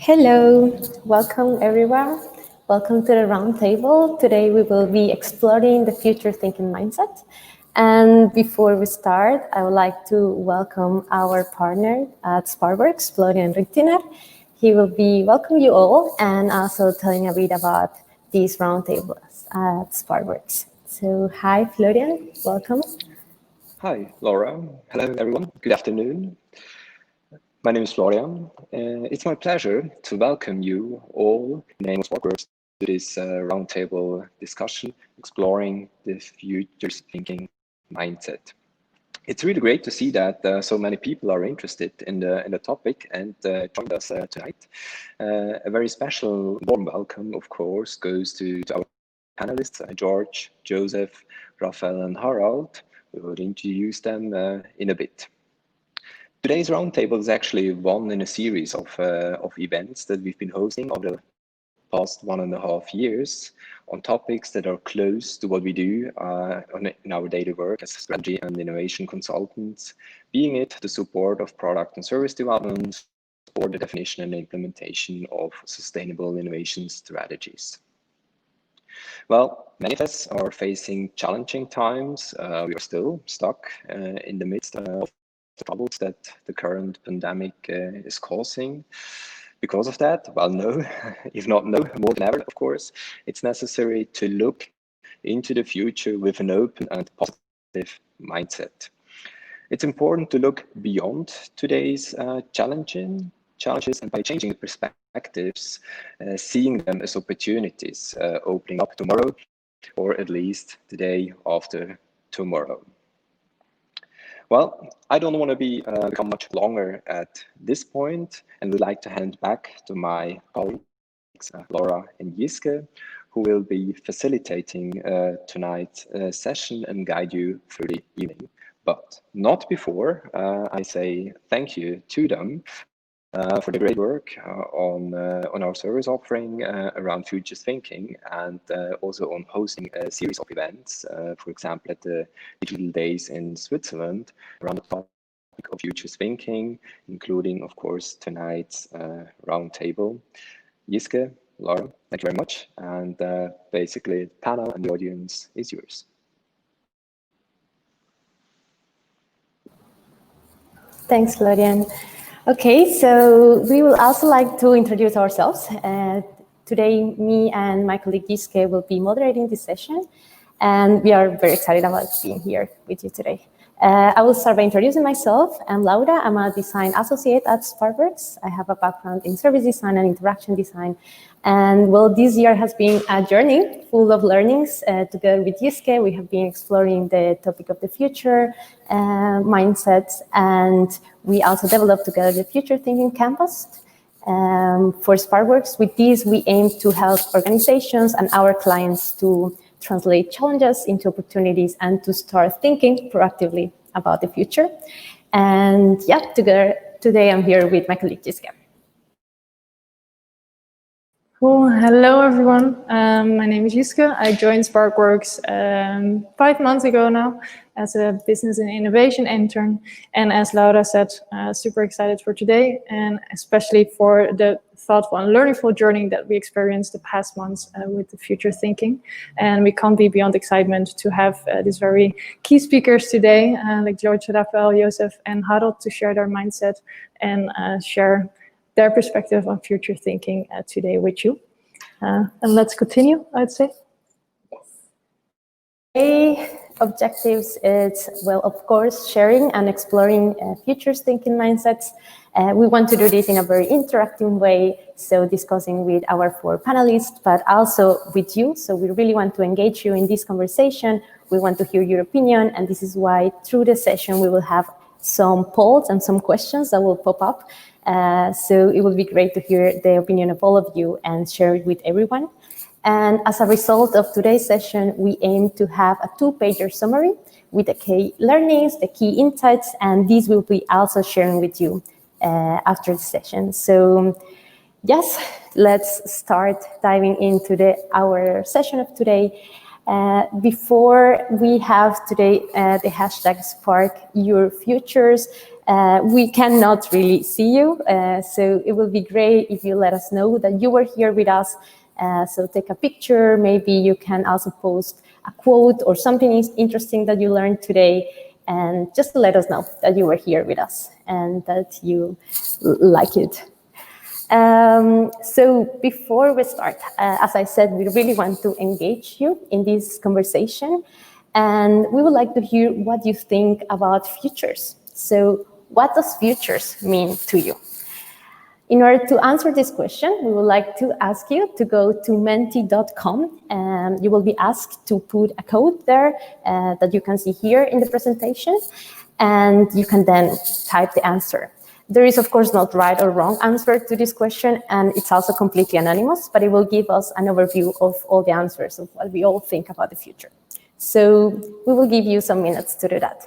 Hello, welcome everyone. Welcome to the Roundtable. Today we will be exploring the future thinking mindset. And before we start, I would like to welcome our partner at Sparkworks, Florian Richtiner. He will be welcoming you all and also telling a bit about these roundtables at Sparkworks. So hi, Florian, welcome. Hi, Laura. Hello, everyone. Good afternoon. My name is Florian. It's my pleasure to welcome you all in the name of Sparkworks to this roundtable discussion exploring the future's thinking mindset. It's really great to see that so many people are interested in the topic and joined us tonight. A very special warm welcome, of course, goes to our panelists, George, Joseph, Raphael, and Harald. We will introduce them in a bit. Today's roundtable is actually one in a series of events that we've been hosting over the past 1.5 years on topics that are close to what we do in our daily work as strategy and innovation consultants, being it the support of product and service development or the definition and implementation of sustainable innovation strategies. Well, many of us are facing challenging times. We are still stuck in the midst of the troubles that the current pandemic is causing. Because of that, well, no, if not no, more than ever, of course, it's necessary to look into the future with an open and positive mindset. It's important to look beyond today's challenges, and by changing the perspectives, seeing them as opportunities, opening up tomorrow, or at least the day after tomorrow. Well, I don't want to become much longer at this point, and would like to hand back to my colleagues, Laura and Gielgen, who will be facilitating tonight's session and guide you through the evening. But not before I say thank you to them for the great work on our service offering around future thinking, and also on hosting a series of events, for example, at the Digital Days in Switzerland, around the topic of future thinking, including, of course, tonight's roundtable. Gielgen, Laura, thank you very much. And basically, the panel and the audience is yours. Thanks, Florian. Okay, so we will also like to introduce ourselves. Today, me and my colleague Gielgen will be moderating this session, and we are very excited about being here with you today. I will start by introducing myself. I'm Laura. I'm a design associate at Sparkworks. I have a background in service design and interaction design. And well, this year has been a journey full of learnings. Together with Gielgen, we have been exploring the topic of the future mindsets, and we also developed together the Future Thinking Campus. For Sparkworks, with this, we aim to help organizations and our clients to translate challenges into opportunities and to start thinking proactively about the future. And yeah, today I'm here with my colleague Gielgen. Cool. Hello, everyone. My name is Gielgen. I joined Sparkworks 5 months ago now as a business and innovation intern. And as Laura said, super excited for today, and especially for the thoughtful and learningful journey that we experienced the past months with the future thinking. And we can't be beyond excitement to have these very key speakers today, like George, Raphael, Joseph, and Harald, to share their mindset and share their perspective on future thinking today with you. And let's continue, I'd say. Objectives is, well, of course, sharing and exploring futures thinking mindsets. We want to do this in a very interactive way, so discussing with our 4 panelists, but also with you. So we really want to engage you in this conversation. We want to hear your opinion, and this is why through the session we will have some polls and some questions that will pop up. So it will be great to hear the opinion of all of you and share it with everyone. And as a result of today's session, we aim to have a 2-pager summary with the key learnings, the key insights, and these will be also sharing with you after the session. So yes, let's start diving into our session of today. Before we have today the hashtag Spark Your Futures, we cannot really see you, so it will be great if you let us know that you were here with us. So take a picture, maybe you can also post a quote or something interesting that you learned today, and just to let us know that you were here with us and that you like it. So before we start, as I said, we really want to engage you in this conversation, and we would like to hear what you think about futures. So what does futures mean to you? In order to answer this question, we would like to ask you to go to menti.com, and you will be asked to put a code there that you can see here in the presentation, and you can then type the answer. There is, of course, not right or wrong answer to this question, and it's also completely anonymous, but it will give us an overview of all the answers of what we all think about the future. So we will give you some minutes to do that.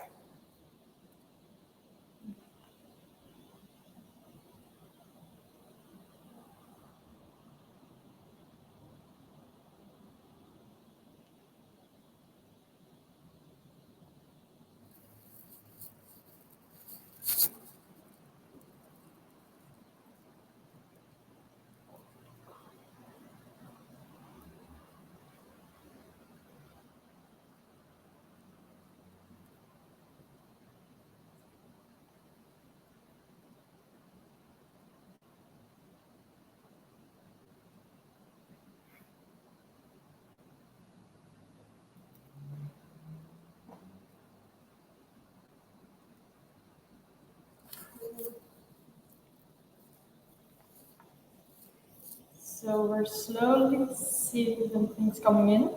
So we're slowly seeing some things coming in.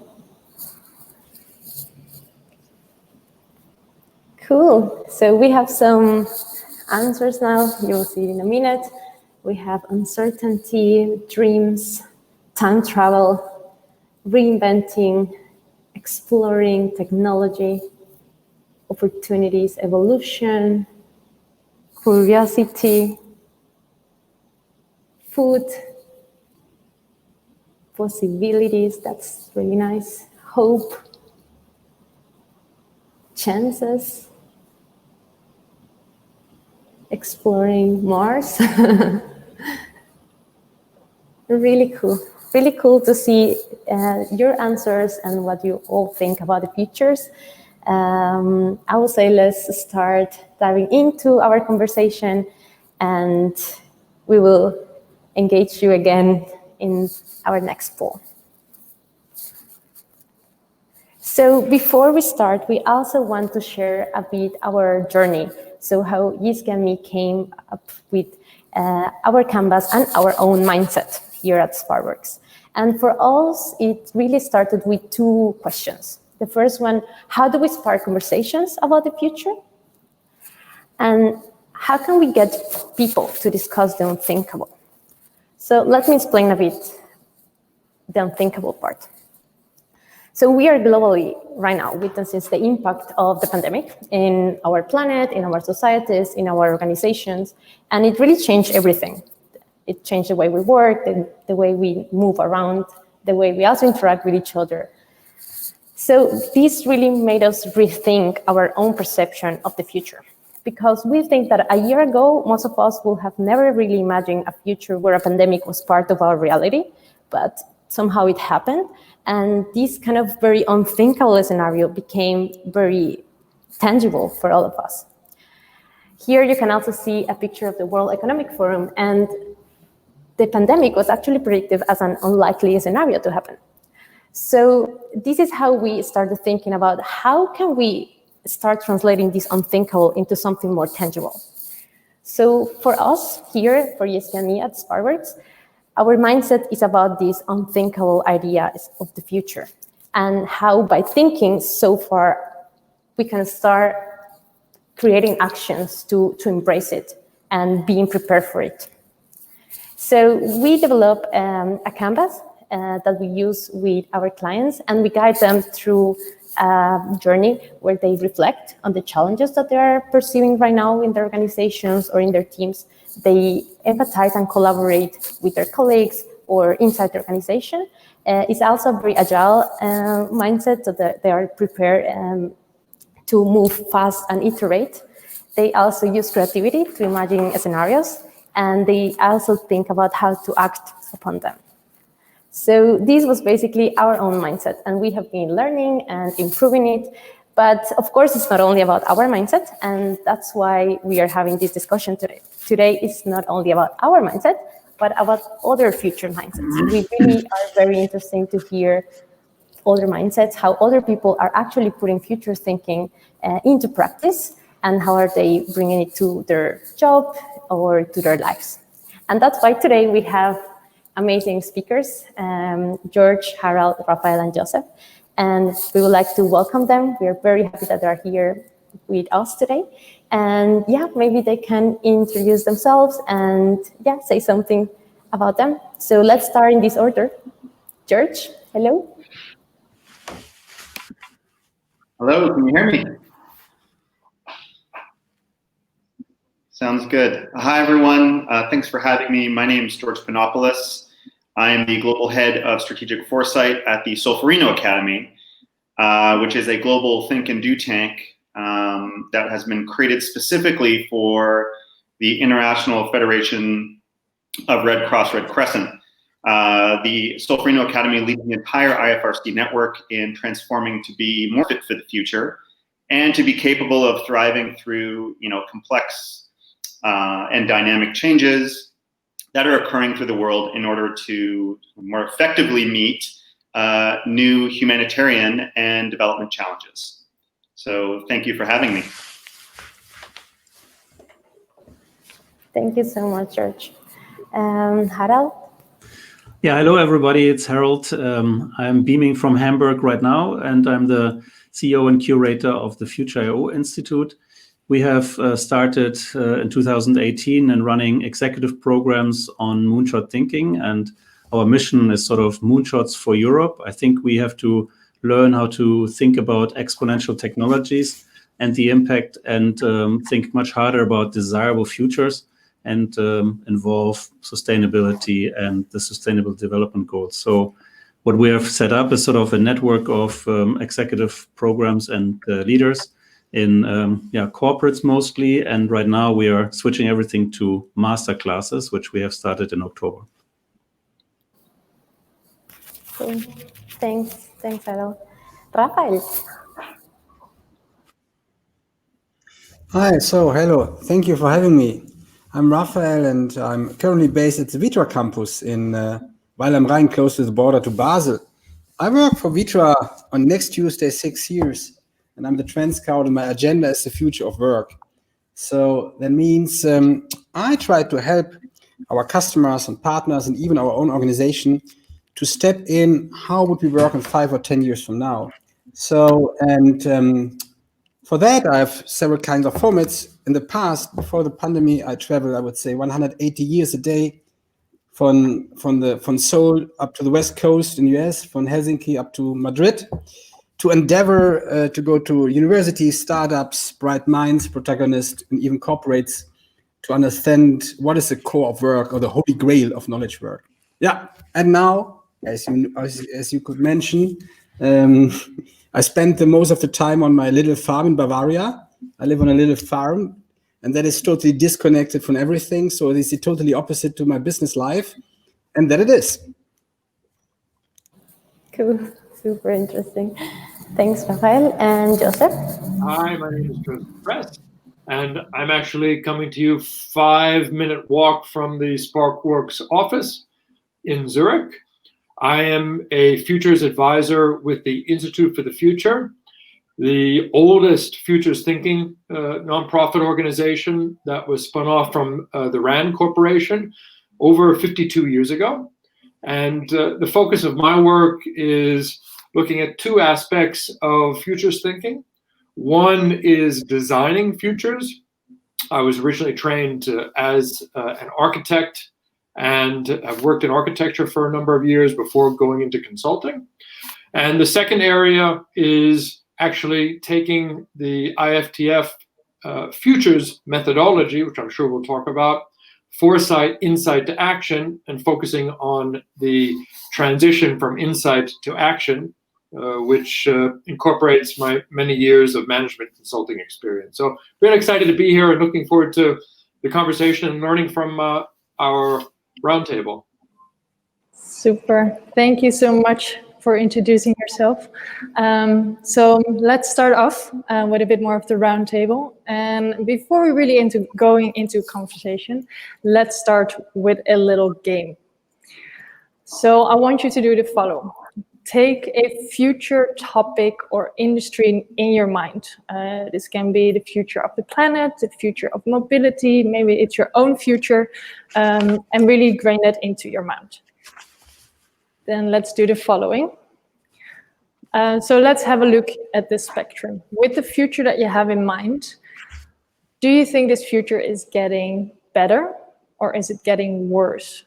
Cool. So we have some answers now. You will see it in a minute. We have uncertainty, dreams, time travel, reinventing, exploring technology, opportunities, evolution, curiosity, food, possibilities, that's really nice, hope, chances, exploring Mars. Really cool. Really cool to see your answers and what you all think about the futures. I would say let's start diving into our conversation, and we will engage you again in our next poll. So before we start, we also want to share a bit our journey. So how Gielgen and me came up with our canvas and our own mindset here at Sparkworks. And for us, it really started with two questions. The first one, how do we spark conversations about the future? And how can we get people to discuss the unthinkable? So let me explain a bit the unthinkable part. So we are globally right now witnessing the impact of the pandemic in our planet, in our societies, in our organizations, and it really changed everything. It changed the way we work, the way we move around, the way we also interact with each other. So this really made us rethink our own perception of the future, because we think that a year ago, most of us would have never really imagined a future where a pandemic was part of our reality, but somehow it happened. And this kind of very unthinkable scenario became very tangible for all of us. Here you can also see a picture of the World Economic Forum, and the pandemic was actually predicted as an unlikely scenario to happen. So this is how we started thinking about how can we start translating this unthinkable into something more tangible. So for us here, for Gielgen and me at Sparkworks, our mindset is about these unthinkable ideas of the future, and how by thinking so far, we can start creating actions to embrace it and being prepared for it. So we develop a canvas that we use with our clients, and we guide them through a journey where they reflect on the challenges that they are pursuing right now in their organizations or in their teams. They empathize and collaborate with their colleagues, or inside the organization. It's also a very agile mindset, so that they are prepared to move fast and iterate. They also use creativity to imagine scenarios, and they also think about how to act upon them. So this was basically our own mindset, and we have been learning and improving it. But of course, it's not only about our mindset, and that's why we are having this discussion today. Today is not only about our mindset, but about other future mindsets. We really are very interested to hear other mindsets, how other people are actually putting future thinking into practice, and how are they bringing it to their job or to their lives. And that's why today we have amazing speakers, George, Harald, Raphael, and Joseph. And we would like to welcome them. We are very happy that they're here with us today. And yeah, maybe they can introduce themselves and yeah, say something about them. So let's start in this order. George, hello. Hello, can you hear me? Sounds good. Hi, everyone. Thanks for having me. My name is George Panopoulos. I am the Global Head of Strategic Foresight at the Solferino Academy, which is a global think and do tank that has been created specifically for the International Federation of Red Cross, Red Crescent. The Solferino Academy leads the entire IFRC network in transforming to be more fit for the future and to be capable of thriving through, complex and dynamic changes that are occurring through the world in order to more effectively meet new humanitarian and development challenges. So thank you for having me. Thank you so much, George. Harald? Yeah, hello everybody, it's Harald. I'm beaming from Hamburg right now, and I'm the CEO and curator of the Future IO Institute. We have started in 2018 and running executive programs on moonshot thinking, and our mission is sort of moonshots for Europe. I think we have to learn how to think about exponential technologies and the impact, and think much harder about desirable futures and involve sustainability and the Sustainable Development Goals. So what we have set up is sort of a network of executive programs and leaders in corporates mostly, and right now we are switching everything to master classes, which we have started in October. Cool. Thanks, Harald. Raphael. Hi, so hello. Thank you for having me. I'm Raphael, and I'm currently based at the Vitra campus in Weil am Rhein, close to the border to Basel. I work for Vitra on next Tuesday 6 years, and I'm the Trendscout, and my agenda is the future of work. So that means I try to help our customers and partners and even our own organization to step in how would we work in 5 or 10 years from now. So, and for that, I have several kinds of formats. In the past, before the pandemic, I traveled, I would say, 180 years a day from Seoul up to the West Coast in the US, from Helsinki up to Madrid, to endeavor to go to universities, startups, bright minds, protagonists, and even corporates to understand what is the core of work or the holy grail of knowledge work. Yeah, and now, as you could mention, I spend the most of the time on my little farm in Bavaria. I live on a little farm, and that is totally disconnected from everything. So it is totally opposite to my business life, and that it is. Cool, super interesting. Thanks, Raphael. And Joseph? Hi, my name is Joseph Press, and I'm actually coming to you 5-minute walk from the SparkWorks office in Zurich. I am a futures advisor with the Institute for the Future, the oldest futures thinking nonprofit organization that was spun off from the RAND Corporation over 52 years ago. And the focus of my work is looking at 2 aspects of futures thinking. One is designing futures. I was originally trained as an architect and have worked in architecture for a number of years before going into consulting. And the second area is actually taking the IFTF futures methodology, which I'm sure we'll talk about, foresight, insight to action, and focusing on the transition from insight to action, which incorporates my many years of management consulting experience. So really excited to be here and looking forward to the conversation and learning from our roundtable. Super. Thank you so much for introducing yourself. So let's start off with a bit more of the roundtable. And before we really going into conversation, let's start with a little game. So I want you to do the following. Take a future topic or industry in your mind. This can be the future of the planet, the future of mobility, maybe it's your own future, and really grain that into your mind. Then let's do the following. So let's have a look at this spectrum. With the future that you have in mind, do you think this future is getting better or is it getting worse?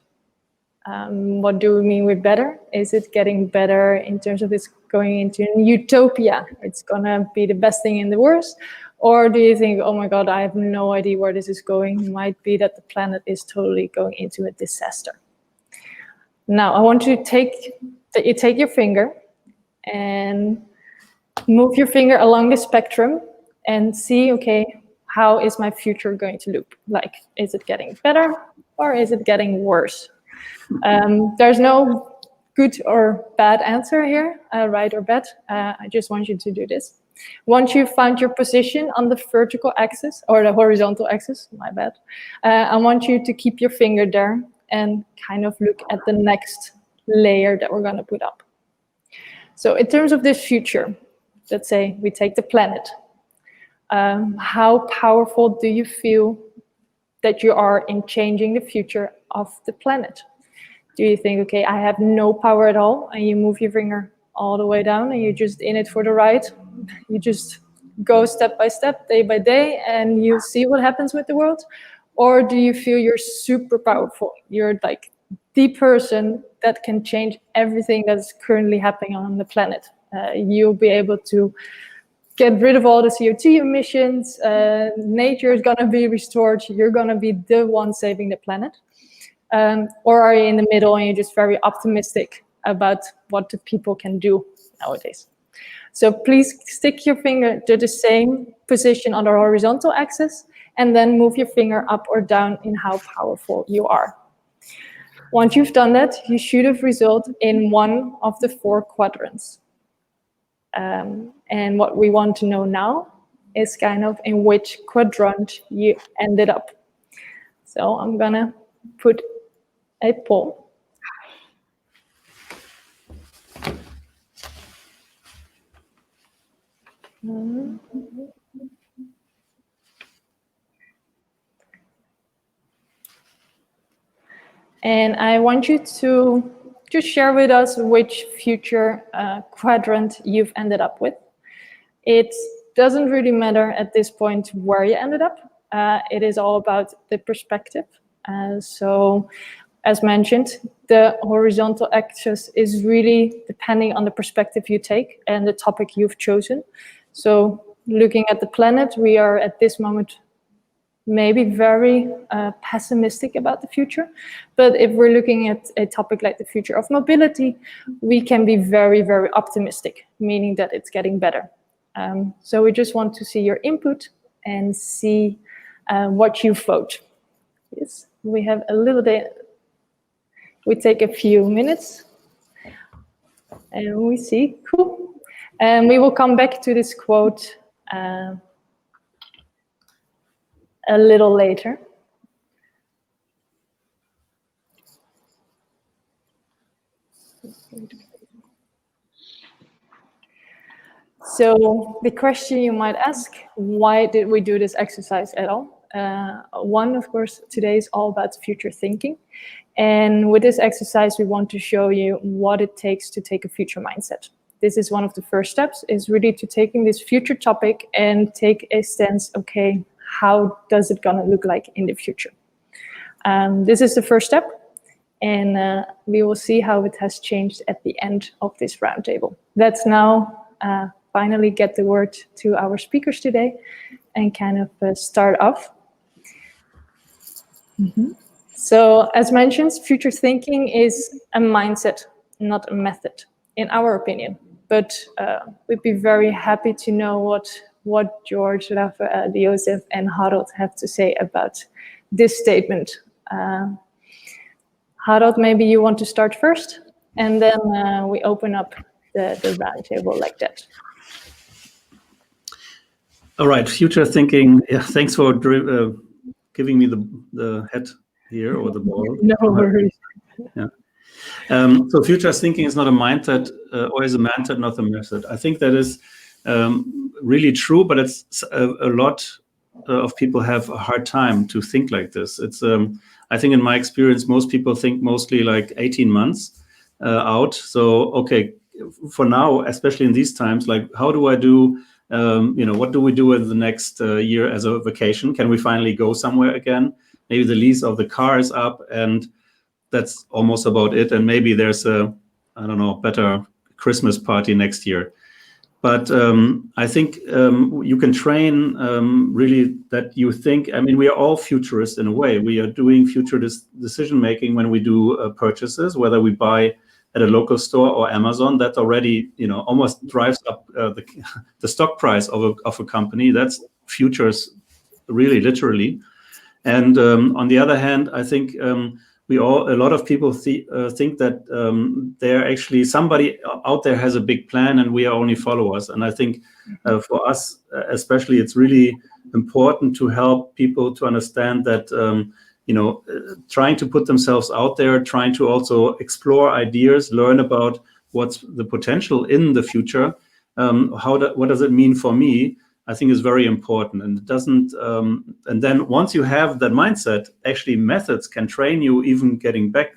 What do we mean with better? Is it getting better in terms of it's going into a utopia? It's gonna be the best thing in the worst? Or do you think, oh my God, I have no idea where this is going? It might be that the planet is totally going into a disaster. Now, I want you to take your finger and move your finger along the spectrum and see, okay, how is my future going to look like? Is it getting better or is it getting worse? There's no good or bad answer here, right or bad. I just want you to do this. Once you've found your position on the vertical axis or the horizontal axis, my bad, I want you to keep your finger there and kind of look at the next layer that we're going to put up. So in terms of this future, let's say we take the planet. How powerful do you feel that you are in changing the future of the planet? Do you think, okay, I have no power at all, and you move your finger all the way down and you're just in it for the ride? You just go step by step, day by day, and you see what happens with the world? Or do you feel you're super powerful? You're like the person that can change everything that's currently happening on the planet. You'll be able to get rid of all the CO2 emissions. Nature is going to be restored. You're going to be the one saving the planet. Or are you in the middle and you're just very optimistic about what the people can do nowadays? So please stick your finger to the same position on the horizontal axis and then move your finger up or down in how powerful you are. Once you've done that, you should have resulted in one of the 4 quadrants. And what we want to know now is kind of in which quadrant you ended up. So I'm gonna put a poll. And I want you to just share with us which future quadrant you've ended up with. It doesn't really matter at this point where you ended up. It is all about the perspective. So, as mentioned, the horizontal axis is really depending on the perspective you take and the topic you've chosen. So, looking at the planet, we are at this moment maybe very pessimistic about the future. But if we're looking at a topic like the future of mobility, we can be very, very optimistic, meaning that it's getting better. So we just want to see your input and see what you vote. Yes, we have a little bit, we take a few minutes and we see, cool. And we will come back to this quote a little later. So the question you might ask, why did we do this exercise at all? One, of course, today is all about future thinking. And with this exercise, we want to show you what it takes to take a future mindset. This is one of the first steps, is really to taking this future topic and take a stance, okay, how does it gonna look like in the future? This is the first step, and we will see how it has changed at the end of this roundtable. Let's now finally get the word to our speakers today and kind of start off. So as mentioned, future thinking is a mindset, not a method, in our opinion. But we'd be very happy to know what George, Raphael, Joseph, and Harald have to say about this statement. Harald, maybe you want to start first, and then we open up the roundtable like that. All right, future thinking. Yeah, thanks for giving me the head here, or the ball. No worries. Yeah. So future thinking is not a mindset, or is a mindset, not a method. I think that is really true, but it's a lot of people have a hard time to think like this. It's I think in my experience, most people think mostly like 18 months out. So okay, for now, especially in these times, like how do I do? What do we do in the next year as a vacation? Can we finally go somewhere again? Maybe the lease of the car is up, and that's almost about it. And maybe there's a, I don't know, better Christmas party next year. But I think you can train really that you think, I mean, we are all futurists in a way. We are doing future decision making when we do purchases, whether we buy at a local store or Amazon. That already, almost drives up the stock price of a company. That's futures, really, literally. And on the other hand, I think a lot of people think that they're actually, somebody out there has a big plan and we are only followers. And I think for us, especially, it's really important to help people to understand that, trying to put themselves out there, trying to also explore ideas, learn about what's the potential in the future, what does it mean for me, I think is very important. And it doesn't, and then once you have that mindset, actually methods can train you even getting back,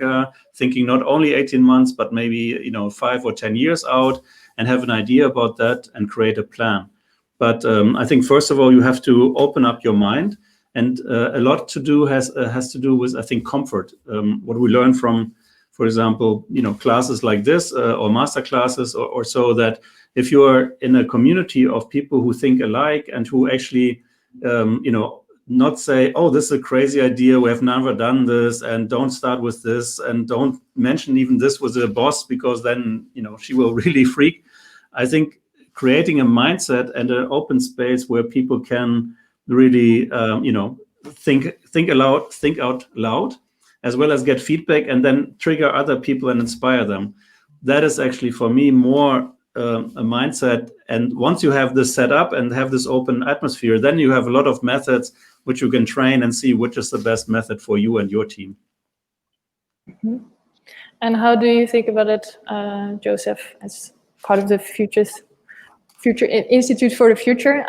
thinking not only 18 months, but maybe, 5 or 10 years out, and have an idea about that and create a plan. But I think, first of all, you have to open up your mind. And a lot to do has to do with, I think, comfort. What we learn from, for example, classes like this or master classes or so, that if you are in a community of people who think alike and who actually, not say, oh, this is a crazy idea, we have never done this, and don't start with this, and don't mention even this with the boss, because then, she will really freak. I think creating a mindset and an open space where people can really, think out loud, as well as get feedback and then trigger other people and inspire them. That is actually, for me, more a mindset. And once you have this set up and have this open atmosphere, then you have a lot of methods which you can train and see which is the best method for you and your team. Mm-hmm. And how do you think about it, Joseph, as part of the Future Institute for the Future?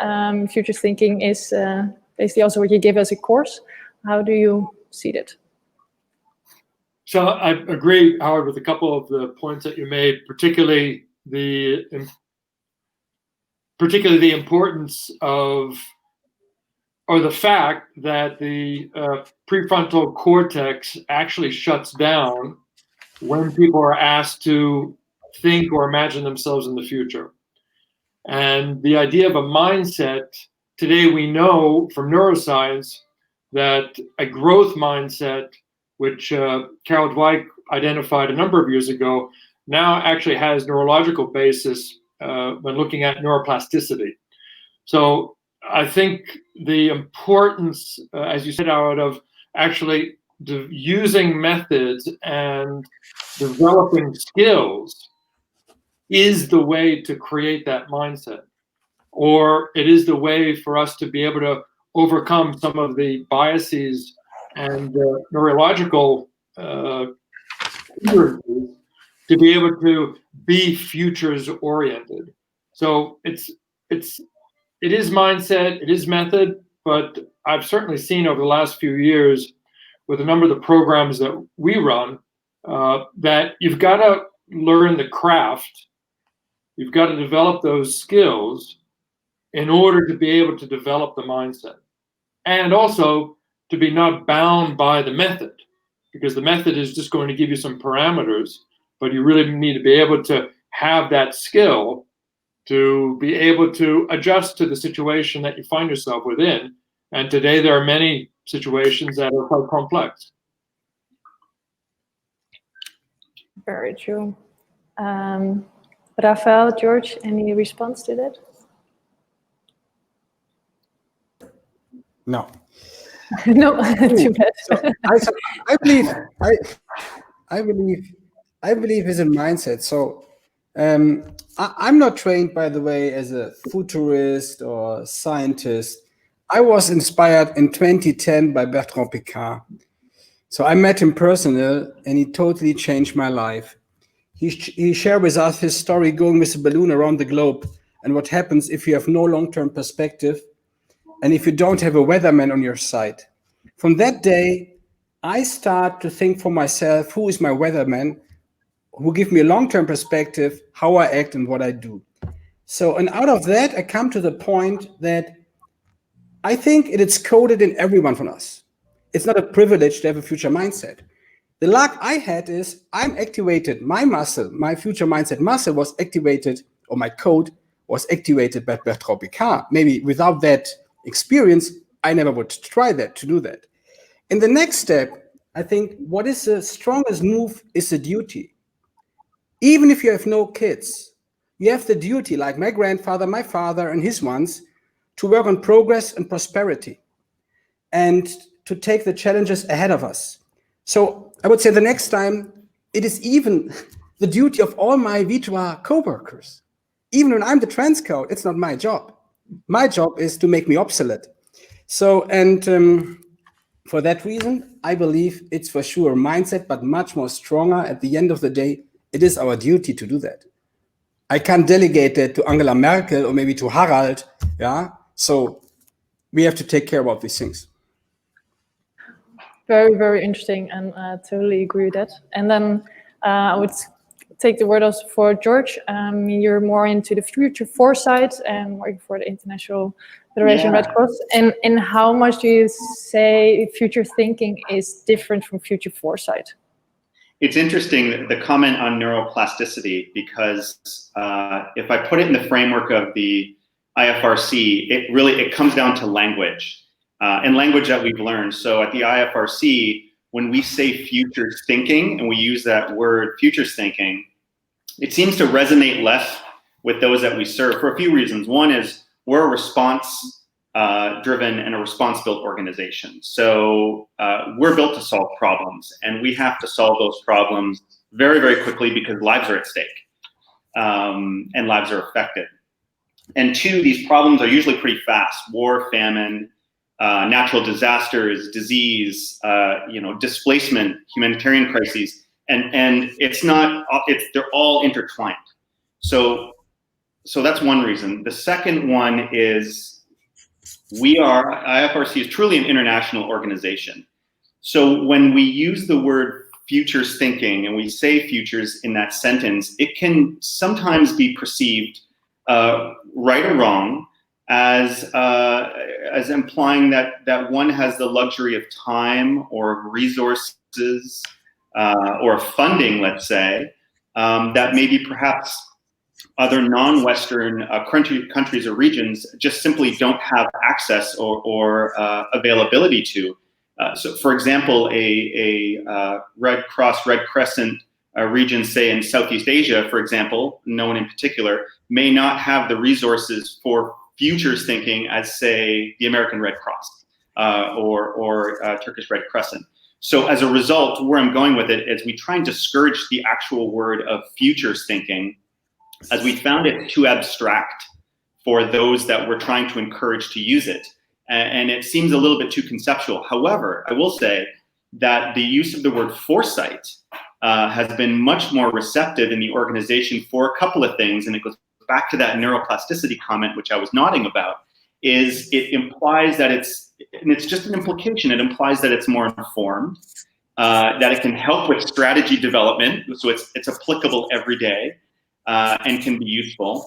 Future thinking is basically also what you give as a course. How do you see it? So I agree, Howard, with a couple of the points that you made, particularly the importance of, or the fact that the prefrontal cortex actually shuts down when people are asked to think or imagine themselves in the future. And the idea of a mindset, today we know from neuroscience that a growth mindset, which Carol Dweck identified a number of years ago, now actually has neurological basis when looking at neuroplasticity. So I think the importance, as you said, Howard, of actually using methods and developing skills is the way to create that mindset, or it is the way for us to be able to overcome some of the biases and neurological hindrances to be able to be futures oriented. So it is mindset, it is method, but I've certainly seen over the last few years with a number of the programs that we run that you've got to learn the craft, you've got to develop those skills in order to be able to develop the mindset, and also to be not bound by the method, because the method is just going to give you some parameters, but you really need to be able to have that skill to be able to adjust to the situation that you find yourself within. And today there are many situations that are quite complex. Very true. Raphael, George, any response to that? No. No, too bad. So I believe is a mindset. So I'm not trained, by the way, as a futurist or scientist. I was inspired in 2010 by Bertrand Piccard. So I met him personally, and he totally changed my life. He shared with us his story going with a balloon around the globe and what happens if you have no long-term perspective and if you don't have a weatherman on your side. From that day, I start to think for myself, who is my weatherman, who give me a long-term perspective, how I act and what I do. So, and out of that, I come to the point that I think it is coded in every one of us. It's not a privilege to have a future mindset. The luck I had is I'm activated, my muscle, my future mindset muscle was activated, or my code was activated by Bertrand Piccard. Maybe without that experience, I never would try that, to do that. In the next step, I think what is the strongest move is the duty. Even if you have no kids, you have the duty, like my grandfather, my father, and his ones, to work on progress and prosperity and to take the challenges ahead of us. So I would say the next time, it is even the duty of all my Vitra co-workers. Even when I'm the Trendscout, it's not my job. My job is to make me obsolete. So, and for that reason, I believe it's for sure a mindset, but much more stronger. At the end of the day, it is our duty to do that. I can't delegate it to Angela Merkel or maybe to Harald. Yeah. So we have to take care about these things. Very, very interesting, and totally agree with that. And then I would take the word also for George. You're more into the future foresight and working for the International Federation Red Cross. And how much do you say future thinking is different from future foresight? It's interesting, the comment on neuroplasticity, because if I put it in the framework of the IFRC, it comes down to language. And language that we've learned. So at the IFRC, when we say futures thinking and we use that word futures thinking, it seems to resonate less with those that we serve for a few reasons. One is we're a response driven and a response built organization. So we're built to solve problems, and we have to solve those problems very, very quickly because lives are at stake and lives are affected. And two, these problems are usually pretty fast: war, famine, natural disasters, disease, displacement, humanitarian crises, and they're all intertwined. So that's one reason. The second one is IFRC is truly an international organization. So when we use the word futures thinking and we say futures in that sentence, it can sometimes be perceived, right or wrong, as implying that one has the luxury of time or resources or funding, let's say, that maybe perhaps other non-Western countries or regions just simply don't have access or availability to. So, for example, a Red Cross, Red Crescent region, say in Southeast Asia, for example, no one in particular, may not have the resources for futures thinking as, say, the American Red Cross or Turkish Red Crescent. So as a result, where I'm going with it is we try and discourage the actual word of futures thinking, as we found it too abstract for those that we're trying to encourage to use it. And it seems a little bit too conceptual. However, I will say that the use of the word foresight has been much more receptive in the organization for a couple of things, and it goes back to that neuroplasticity comment, which I was nodding about, is it implies that and it's just an implication, it implies that it's more informed, that it can help with strategy development, so it's applicable every day, and can be useful.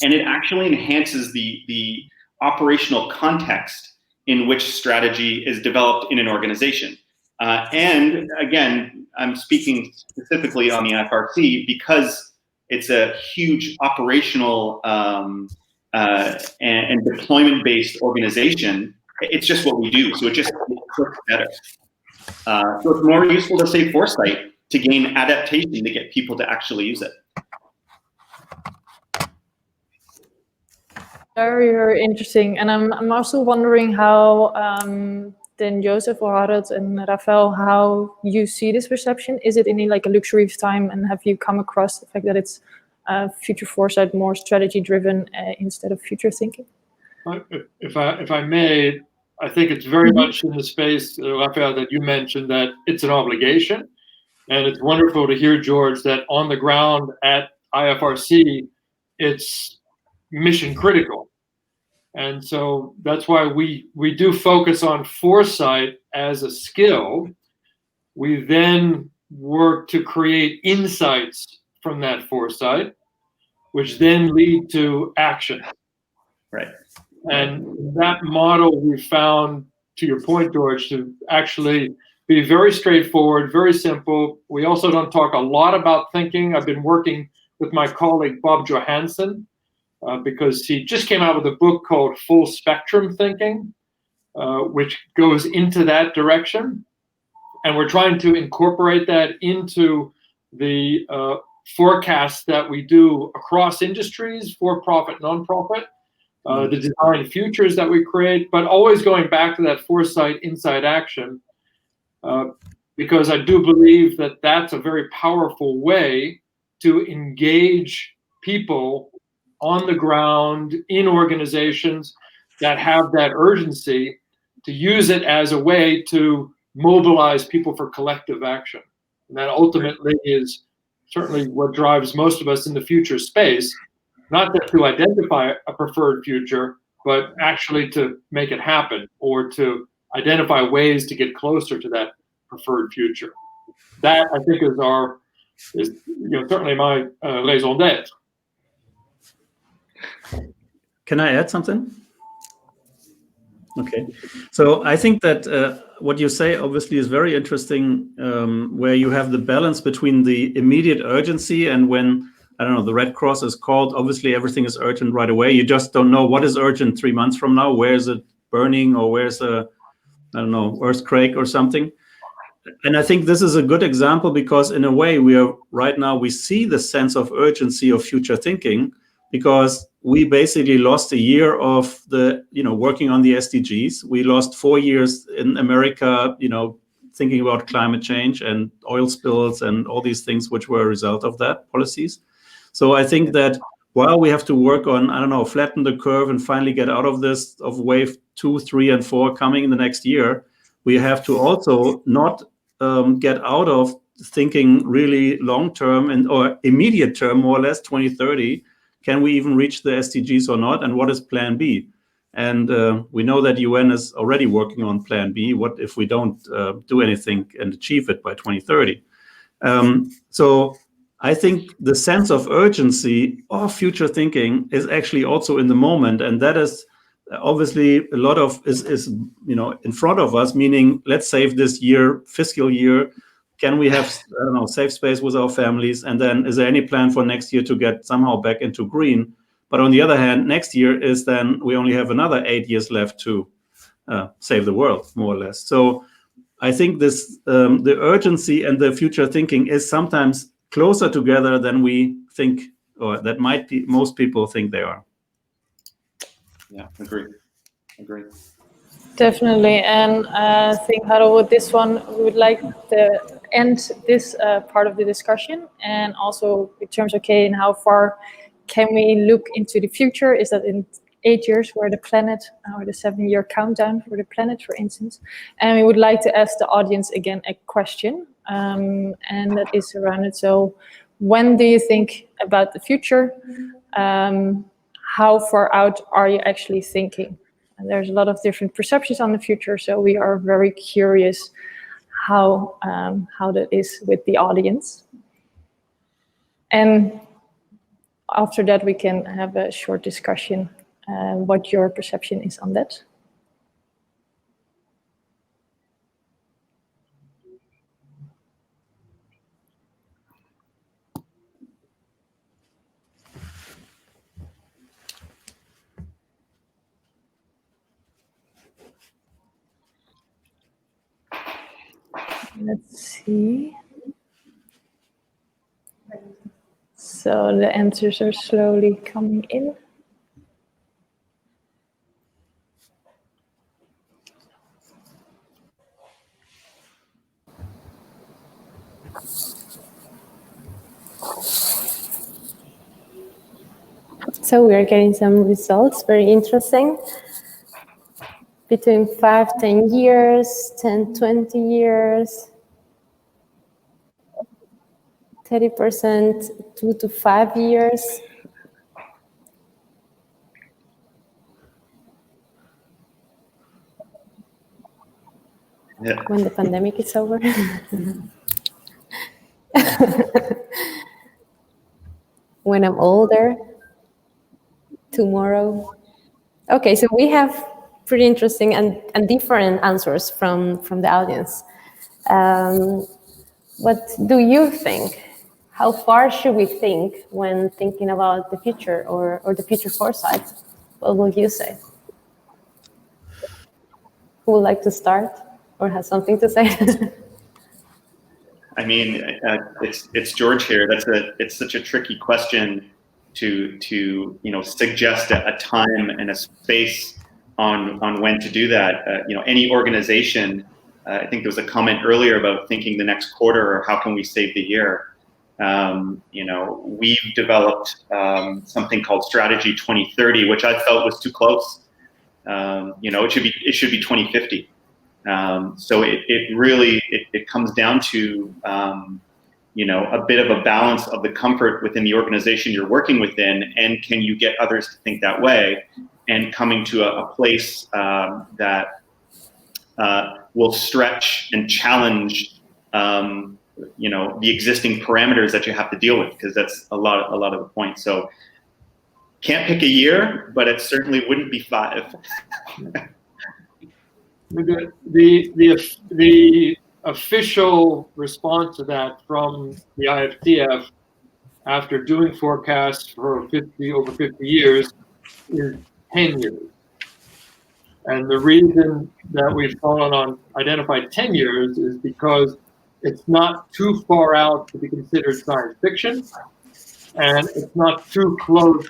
And it actually enhances the operational context in which strategy is developed in an organization. And again, I'm speaking specifically on the IFRC because it's a huge operational and deployment-based organization. It's just what we do, so it just works better. So it's more useful to say foresight to gain adaptation to get people to actually use it. Very, very interesting. And I'm also wondering how then Joseph or Harald and Raphael, how you see this perception. Is it in like a luxury of time, and have you come across the fact that it's future foresight, more strategy driven instead of future thinking? If I may, I think it's very much in the space, Raphael, that you mentioned, that it's an obligation. And it's wonderful to hear, George, that on the ground at IFRC, it's mission critical. And so that's why we do focus on foresight as a skill. We then work to create insights from that foresight, which then lead to action. Right. And that model we found, to your point, George, to actually be very straightforward, very simple. We also don't talk a lot about thinking. I've been working with my colleague, Bob Johansson, because he just came out with a book called Full Spectrum Thinking, which goes into that direction. And we're trying to incorporate that into the forecasts that we do across industries, for-profit, non-profit, the design futures that we create, but always going back to that foresight, inside action, because I do believe that that's a very powerful way to engage people on the ground in organizations that have that urgency, to use it as a way to mobilize people for collective action. And that ultimately is certainly what drives most of us in the future space, not just to identify a preferred future, but actually to make it happen, or to identify ways to get closer to that preferred future. That, I think, is certainly my raison d'être. Can I add something? Okay, so I think that what you say obviously is very interesting, where you have the balance between the immediate urgency and when, I don't know, the Red Cross is called, obviously everything is urgent right away. You just don't know what is urgent 3 months from now. Where is it burning, or where's a, I don't know, earthquake or something? And I think this is a good example, because in a way we see the sense of urgency of future thinking, because we basically lost a year of working on the SDGs. We lost 4 years in America, thinking about climate change and oil spills and all these things which were a result of that policies. So I think that while we have to work on, flatten the curve and finally get out of this, of wave 2, 3, and 4 coming in the next year, we have to also not get out of thinking really long-term or immediate term, more or less 2030. Can we even reach the SDGs or not? And what is plan B? And we know that UN is already working on plan B. What if we don't do anything and achieve it by 2030? So I think the sense of urgency of future thinking is actually also in the moment. And that is obviously a lot of is in front of us, meaning let's save this year, fiscal year. Can we have, safe space with our families? And then is there any plan for next year to get somehow back into green? But on the other hand, next year is then we only have another 8 years left to save the world, more or less. So I think this the urgency and the future thinking is sometimes closer together than we think, or that might be most people think they are. Yeah, agree. Definitely, and I think, Harald, with this one, we would like to end this part of the discussion, and also in terms of, okay, and how far can we look into the future? Is that in 8 years, where the planet, or the 7-year countdown for the planet, for instance? And we would like to ask the audience again a question, and that is around it. So, when do you think about the future? How far out are you actually thinking? And there's a lot of different perceptions on the future, so we are very curious how that is with the audience. And after that, we can have a short discussion what your perception is on that. Let's see. So the answers are slowly coming in. So we are getting some results, very interesting. Between 5-10 years, 10-20 years, 30%, 2 to 5 years. Yeah. When the pandemic is over. When I'm older, tomorrow. Okay, so we have pretty interesting and different answers from the audience. What do you think? How far should we think when thinking about the future or the future foresight? What will you say? Who would like to start or has something to say? I mean, it's George here. It's such a tricky question to suggest a time and a space on when to do that. Any organization. I think there was a comment earlier about thinking the next quarter or how can we save the year. We've developed something called Strategy 2030, which I felt was too close. It should be 2050. So it really comes down to a bit of a balance of the comfort within the organization you're working within, and can you get others to think that way, and coming to a place that will stretch and challenge the existing parameters that you have to deal with, because that's a lot of the point. So can't pick a year, but it certainly wouldn't be 5. The official response to that from the IFCF after doing forecasts for over 50 years is 10 years. And the reason that we've identified 10 years is because it's not too far out to be considered science fiction, and it's not too close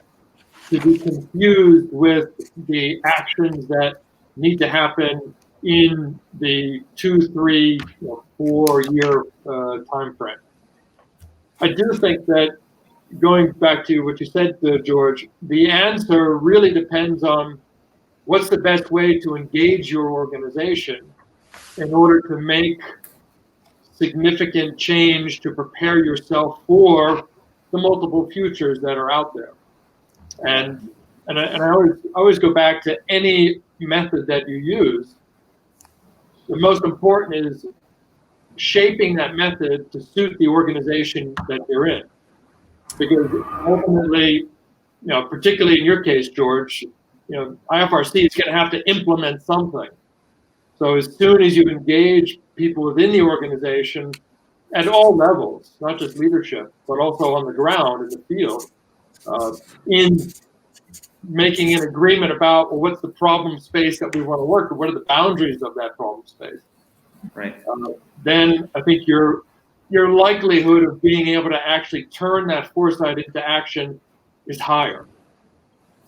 to be confused with the actions that need to happen in the 2, 3, or 4 year time frame. I do think that, going back to what you said, George, the answer really depends on what's the best way to engage your organization in order to make significant change to prepare yourself for the multiple futures that are out there. And I always go back to any method that you use. The most important is shaping that method to suit the organization that you're in. Because ultimately, particularly in your case, George, IFRC is going to have to implement something. So as soon as you engage people within the organization at all levels, not just leadership, but also on the ground in the field, in making an agreement about, well, what's the problem space that we want to work with, what are the boundaries of that problem space, right? Then I think your likelihood of being able to actually turn that foresight into action is higher.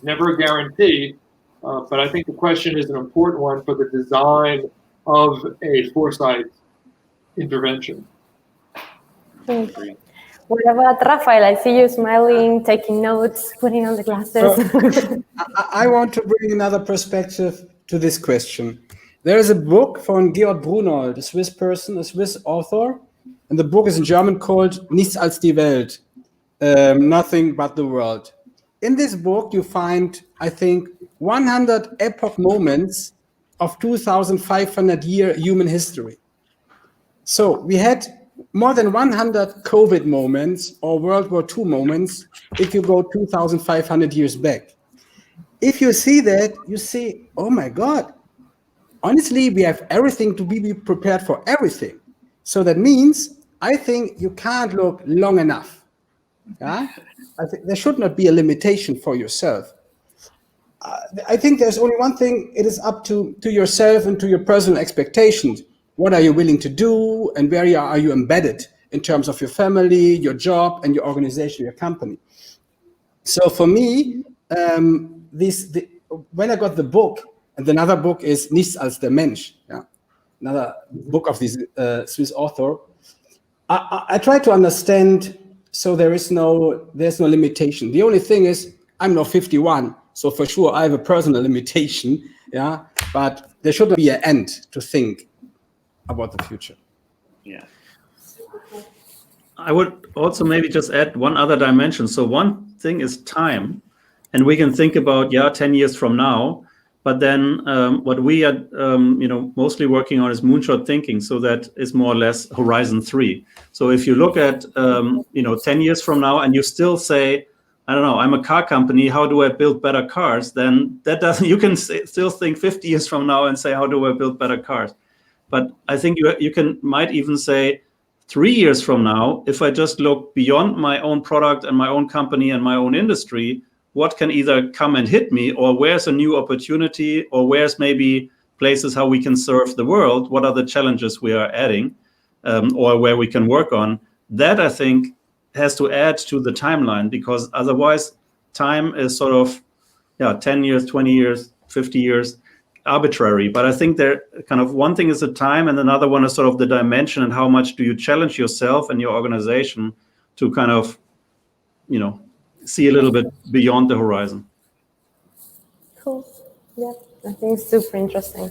Never a guarantee, but I think the question is an important one for the design of a foresight intervention. What about Raphael? I see you smiling, taking notes, putting on the glasses. I want to bring another perspective to this question. There is a book from Georg Brunold, a Swiss person, a Swiss author, and the book is in German called Nichts als die Welt, Nothing But the World. In this book, you find, I think, 100 epoch moments of 2,500-year human history. So we had more than 100 COVID moments or World War II moments if you go 2,500 years back. If you see that, you see, oh my God, honestly, we have everything to be prepared for everything. So that means, I think you can't look long enough. Yeah? I think there should not be a limitation for yourself. I think there's only one thing, it is up to yourself and to your personal expectations. What are you willing to do, and where are you embedded in terms of your family, your job, and your organization, your company. So for me, when I got the book, and another book is Nichts als der Mensch, another book of this Swiss author, I try to understand. So there's no limitation. The only thing is I'm now 51, so for sure I have a personal limitation, but there shouldn't be an end to think about the future. Yeah. I would also maybe just add one other dimension. So one thing is time, and we can think about 10 years from now. But then what we are mostly working on is moonshot thinking. So that is more or less horizon 3. So if you look at 10 years from now and you still say, I don't know, I'm a car company, how do I build better cars? Then that doesn't. You can still think 50 years from now and say, how do I build better cars? But I think you might even say 3 years from now, if I just look beyond my own product and my own company and my own industry, what can either come and hit me, or where's a new opportunity, or where's maybe places how we can serve the world? What are the challenges we are adding, or where we can work on? That, I think, has to add to the timeline, because otherwise time is sort of 10 years, 20 years, 50 years, arbitrary. But I think there kind of one thing is the time, and another one is sort of the dimension, and how much do you challenge yourself and your organization to kind of see a little bit beyond the horizon. Cool. Yeah, I think it's super interesting.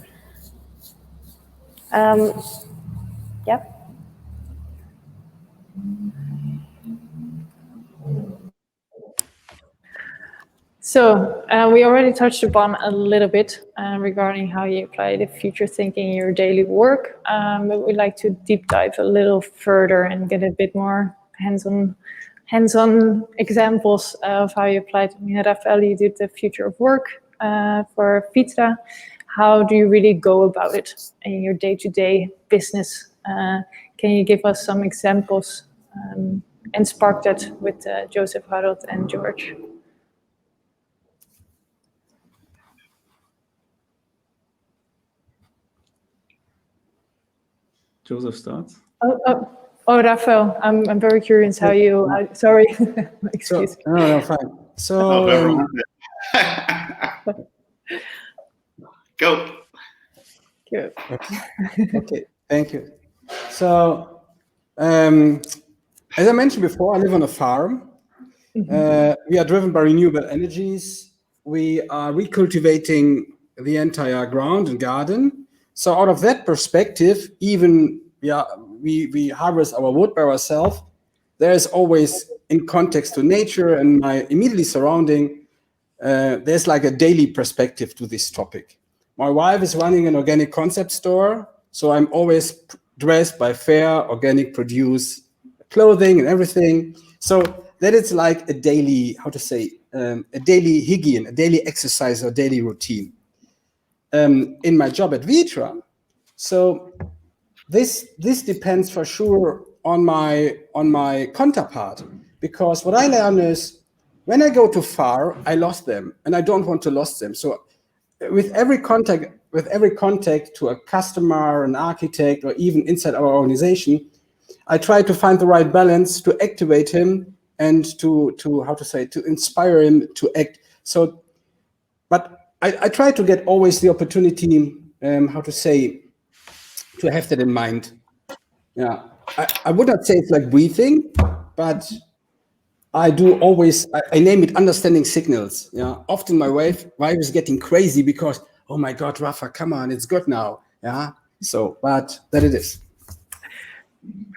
Yeah. So we already touched upon a little bit regarding how you apply the future thinking in your daily work, but we'd like to deep dive a little further and get a bit more hands-on examples of how you applied. I mean, Raphael, you did the future of work for Vitra. How do you really go about it in your day-to-day business? Can you give us some examples and spark that with Joseph, Harald, and George? Joseph starts. Oh, Raphael, I'm very curious how you. Sorry, excuse me. No, fine. So. Go. Good. Okay, thank you. So, as I mentioned before, I live on a farm. We are driven by renewable energies. We are recultivating the entire ground and garden. So out of that perspective, even we harvest our wood by ourselves. There is always, in context to nature and my immediately surrounding, there's like a daily perspective to this topic. My wife is running an organic concept store, so I'm always dressed by fair, organic produce clothing and everything. So that is like a daily, a daily hygiene, a daily exercise or daily routine. In my job at Vitra, so this depends for sure on my counterpart, because what I learn is when I go too far, I lost them, and I don't want to lose them. So with every contact to a customer, an architect, or even inside our organization, I try to find the right balance to activate him and to inspire him to act. So, but I try to get always the opportunity, to have that in mind. Yeah, I would not say it's like breathing, but I do always, I name it understanding signals. Yeah, often my wife is getting crazy because, oh my God, Rafa, come on, it's good now. Yeah, so, but that it is.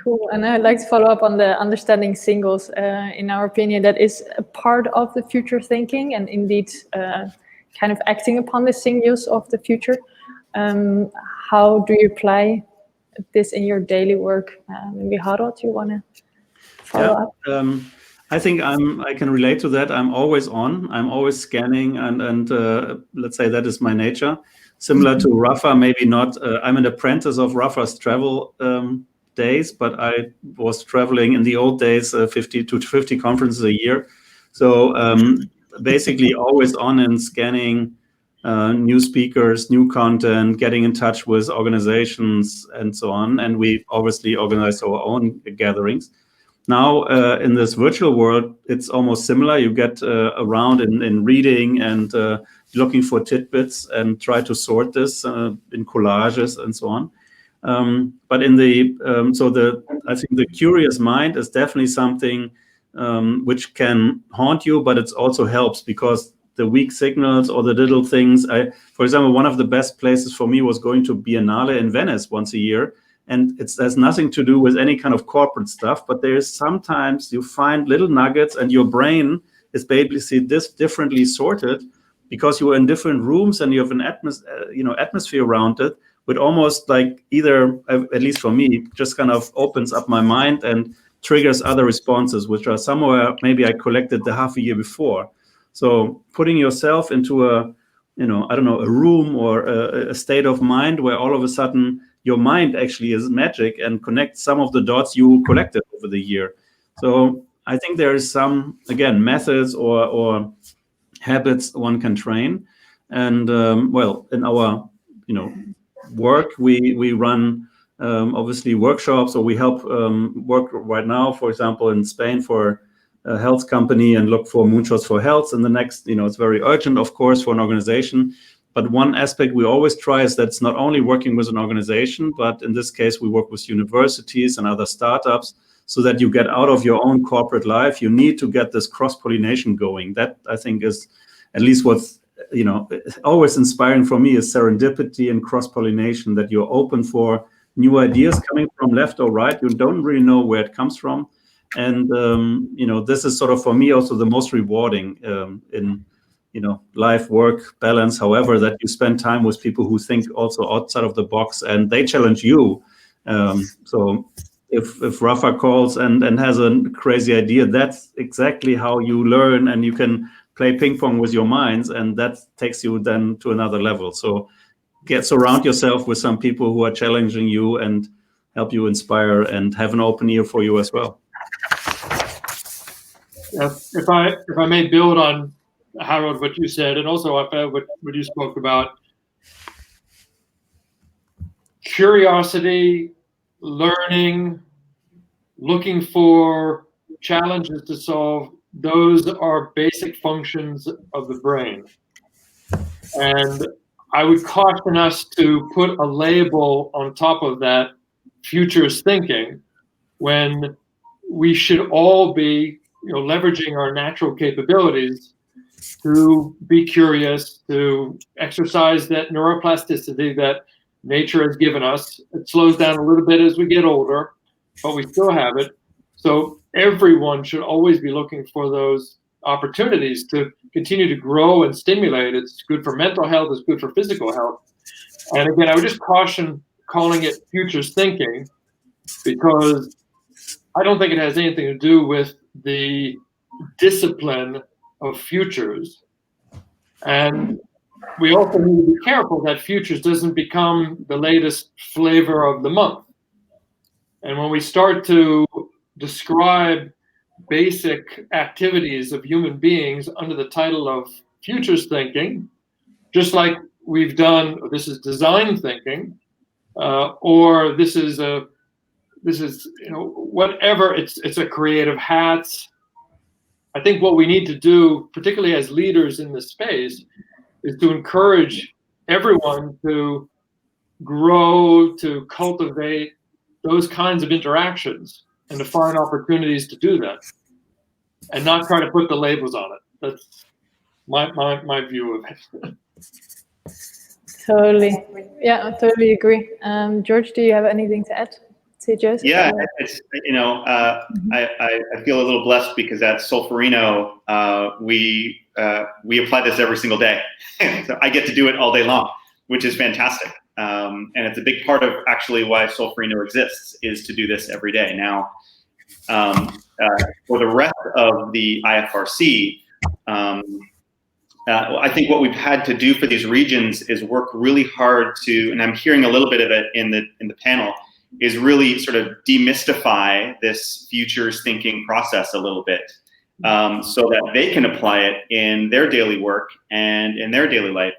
Cool, and I'd like to follow up on the understanding signals. In our opinion, that is a part of the future thinking, and indeed kind of acting upon the signals of the future. How do you apply this in your daily work? Maybe Harald, you want to follow up? I think I can relate to that. I'm always on. I'm always scanning, and let's say that is my nature. Similar to Rafa, maybe not. I'm an apprentice of Rafa's travel days, but I was traveling in the old days, 50 to 50 conferences a year. So basically always on and scanning new speakers, new content, getting in touch with organizations, and so on. And we obviously organize our own gatherings. Now, in this virtual world, it's almost similar. You get around in reading and looking for tidbits and try to sort this in collages and so on. But in the I think the curious mind is definitely something which can haunt you, but it also helps because the weak signals or the little things. For example, one of the best places for me was going to Biennale in Venice once a year. And it has nothing to do with any kind of corporate stuff, but there's sometimes you find little nuggets and your brain is basically this differently sorted because you are in different rooms and you have an atmosphere around it, with almost like either, at least for me, just kind of opens up my mind and triggers other responses, which are somewhere maybe I collected the half a year before. So putting yourself into a room or a state of mind where all of a sudden your mind actually is magic and connects some of the dots you collected over the year. So I think there is some, again, methods or habits one can train. And in our work, we run obviously workshops, or we help work right now, for example, in Spain for a health company and look for moonshots for health. And the next, it's very urgent, of course, for an organization. But one aspect we always try is that's not only working with an organization, but in this case, we work with universities and other startups so that you get out of your own corporate life. You need to get this cross-pollination going. That, I think, is at least what's always inspiring for me is serendipity and cross-pollination, that you're open for new ideas coming from left or right. You don't really know where it comes from. And, this is sort of, for me, also the most rewarding in life, work, balance, however, that you spend time with people who think also outside of the box and they challenge you. So if Rafa calls and has a crazy idea, that's exactly how you learn, and you can play ping pong with your minds, and that takes you then to another level. So surround yourself with some people who are challenging you and help you inspire and have an open ear for you as well. If I may build on Harald, what you said, and also Raphael, what you spoke about, curiosity, learning, looking for challenges to solve, those are basic functions of the brain. And I would caution us to put a label on top of that, futures thinking, when we should all be leveraging our natural capabilities to be curious, to exercise that neuroplasticity that nature has given us. It slows down a little bit as we get older, but we still have it. So everyone should always be looking for those opportunities to continue to grow and stimulate. It's good for mental health, it's good for physical health. And again, I would just caution calling it futures thinking, because I don't think it has anything to do with the discipline of futures. And we also need to be careful that futures doesn't become the latest flavor of the month. And when we start to describe basic activities of human beings under the title of futures thinking, just like we've done, this is design thinking, or this is whatever, it's a creative hats. I think what we need to do, particularly as leaders in this space, is to encourage everyone to grow, to cultivate those kinds of interactions and to find opportunities to do that, and not try to put the labels on it. That's my view of it. Totally. Yeah, I totally agree. George, do you have anything to add to Joseph? Yeah, it's, I feel a little blessed because at Solferino, we apply this every single day. So I get to do it all day long, which is fantastic. And it's a big part of actually why Solferino exists, is to do this every day. Now, for the rest of the IFRC, I think what we've had to do for these regions is work really hard to, and I'm hearing a little bit of it in the panel, is really sort of demystify this futures thinking process a little bit, so that they can apply it in their daily work and in their daily life.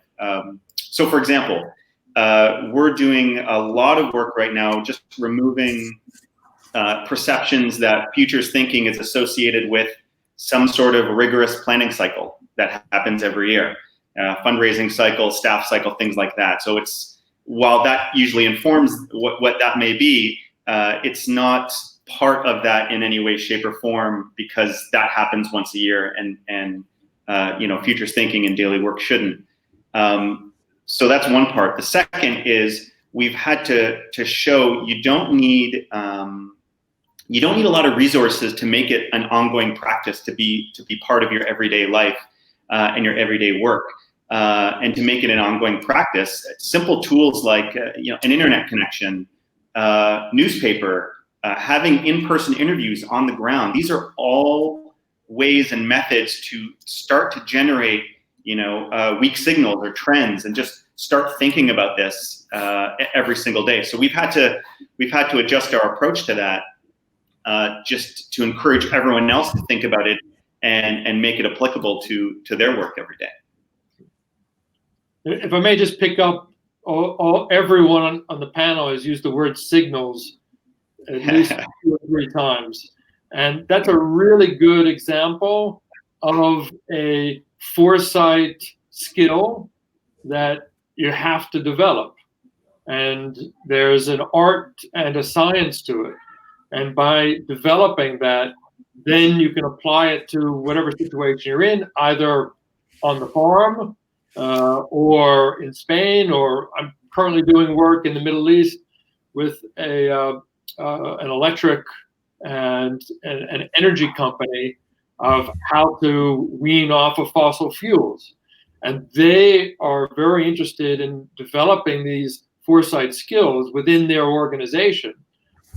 So for example, we're doing a lot of work right now just removing perceptions that futures thinking is associated with some sort of rigorous planning cycle that happens every year, fundraising cycle, staff cycle, things like that. So it's, while that usually informs what that may be, it's not part of that in any way, shape, or form, because that happens once a year, and you know, futures thinking and daily work shouldn't. So that's one part. The second is we've had to show you don't need a lot of resources to make it an ongoing practice, to be part of your everyday life and your everyday work, and to make it an ongoing practice. Simple tools like you know, an internet connection, newspaper, having in-person interviews on the ground. These are all ways and methods to start to generate, you know, weak signals or trends, and just start thinking about this every single day. So we've had to adjust our approach to that, just to encourage everyone else to think about it and make it applicable to their work every day. If I may just pick up, everyone on the panel has used the word signals at least 2 or 3 times. And that's a really good example of a foresight skill that you have to develop. And there's an art and a science to it. And by developing that, then you can apply it to whatever situation you're in, either on the farm or in Spain, or I'm currently doing work in the Middle East with an electric and an energy company of how to wean off of fossil fuels. And they are very interested in developing these foresight skills within their organization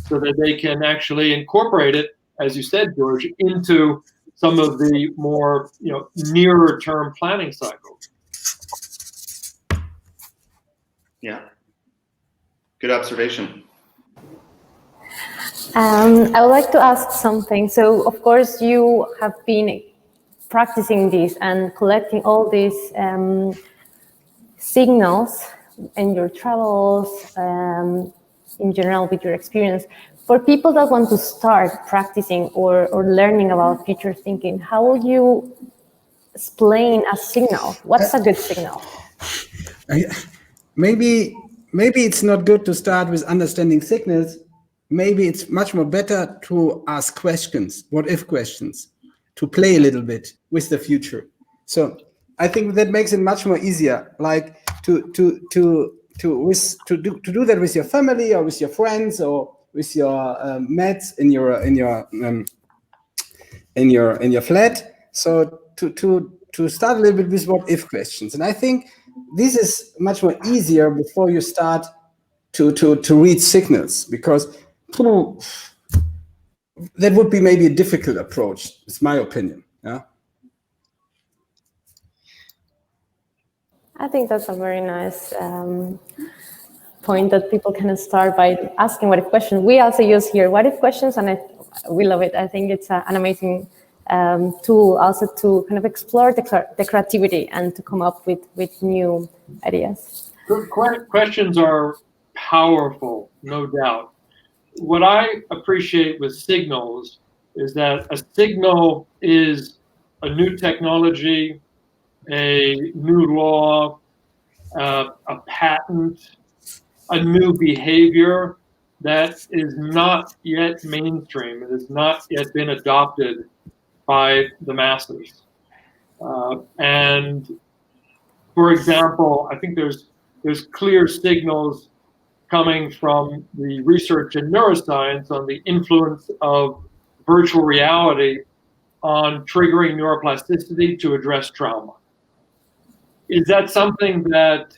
so that they can actually incorporate it, as you said, George, into some of the more, you know, nearer term planning cycles. Yeah, good observation. I would like to ask something. So, of course, you have been practicing this and collecting all these signals in your travels, in general with your experience. For people that want to start practicing or learning about future thinking, how will you explain a signal? What's a good signal? Maybe it's not good to start with understanding signals. Maybe it's much more better to ask questions, what if questions, to play a little bit with the future. So I think that makes it much more easier, like to do that with your family or with your friends or with your mates in your flat. So to start a little bit with what if questions, and I think this is much more easier before you start to read signals, because that would be maybe a difficult approach. It's my opinion. Yeah. I think that's a very nice point, that people can start by asking what if questions. We also use here what if questions, and we love it. I think it's an amazing tool also to kind of explore the creativity and to come up with new ideas. Questions are powerful, no doubt. What I appreciate with signals is that a signal is a new technology, a new law, a patent, a new behavior that is not yet mainstream. It has not yet been adopted by the masses. And for example, I think there's clear signals coming from the research in neuroscience on the influence of virtual reality on triggering neuroplasticity to address trauma. Is that something that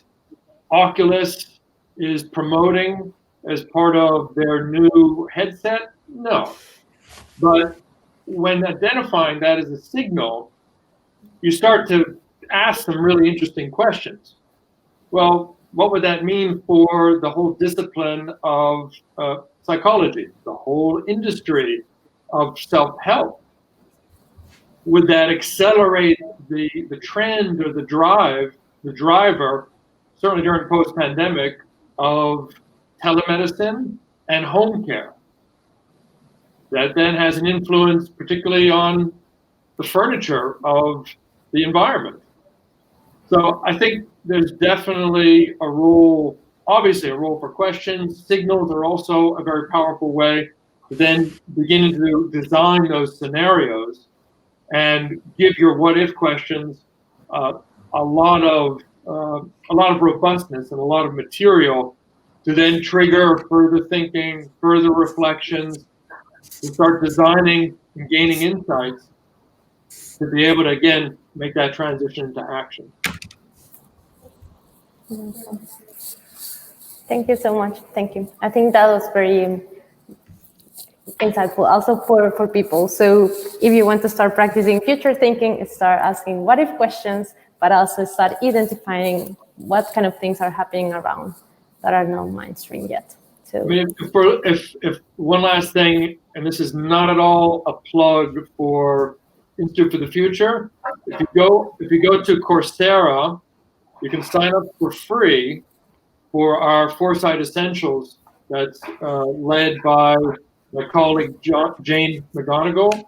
Oculus is promoting as part of their new headset? No. But when identifying that as a signal, you start to ask some really interesting questions. Well, what would that mean for the whole discipline of psychology, the whole industry of self-help? Would that accelerate the trend or the drive the driver, certainly during post-pandemic, of telemedicine and home care. That then has an influence particularly on the furniture of the environment. So I think there's definitely a role, obviously a role for questions. Signals are also a very powerful way to then begin to design those scenarios and give your what if questions a lot of robustness and a lot of material to then trigger further thinking, further reflections, to start designing and gaining insights to be able to, again, make that transition into action. Thank you so much. Thank you. I think that was very insightful also for people. So if you want to start practicing future thinking, start asking what if questions, but also start identifying what kind of things are happening around that are not mainstream yet. So I mean, if one last thing, and this is not at all a plug for Institute for the Future, if you go to Coursera, you can sign up for free for our Foresight Essentials that's led by my colleague Jane McGonigal,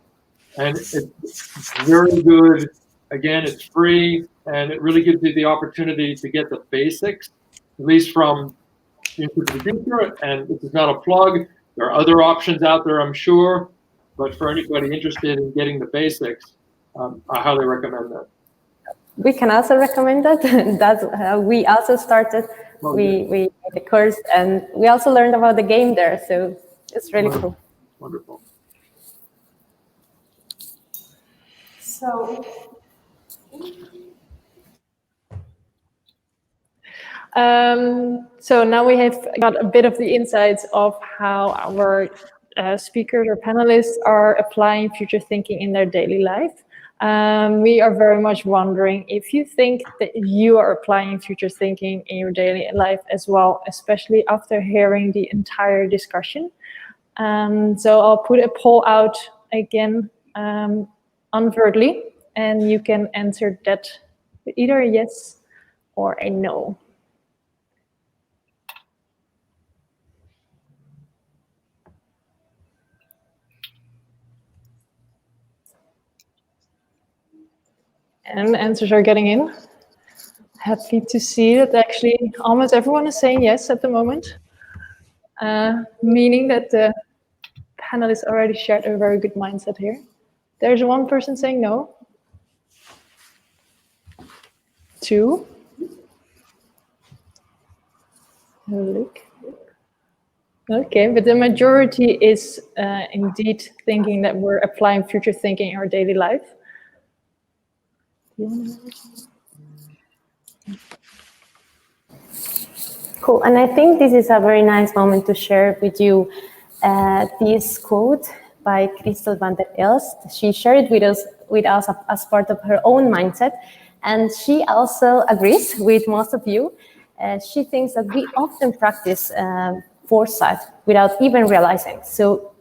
and it's very good. Again, it's free, and it really gives you the opportunity to get the basics, at least from Institute for the Future. And this is not a plug. There are other options out there, I'm sure, but for anybody interested in getting the basics, I highly recommend that. we can also recommend that. That's how we also started. We made the course, and we also learned about the game there. So it's really cool. Wonderful. So, so now we have got a bit of the insights of how our speakers or panelists are applying future thinking in their daily life. We are very much wondering if you think that you are applying future thinking in your daily life as well, especially after hearing the entire discussion. So I'll put a poll out again unvertly, and you can answer that with either a yes or a no. And answers are getting in. Happy to see that actually almost everyone is saying yes at the moment, meaning that the panelists already shared a very good mindset here. There's one person saying no. 2. Look. Okay, but the majority is indeed thinking that we're applying future thinking in our daily life. Cool, and I think this is a very nice moment to share with you this quote by Christel van der Elst. She shared it with us as part of her own mindset, and she also agrees with most of you. She thinks that we often practice foresight without even realizing. So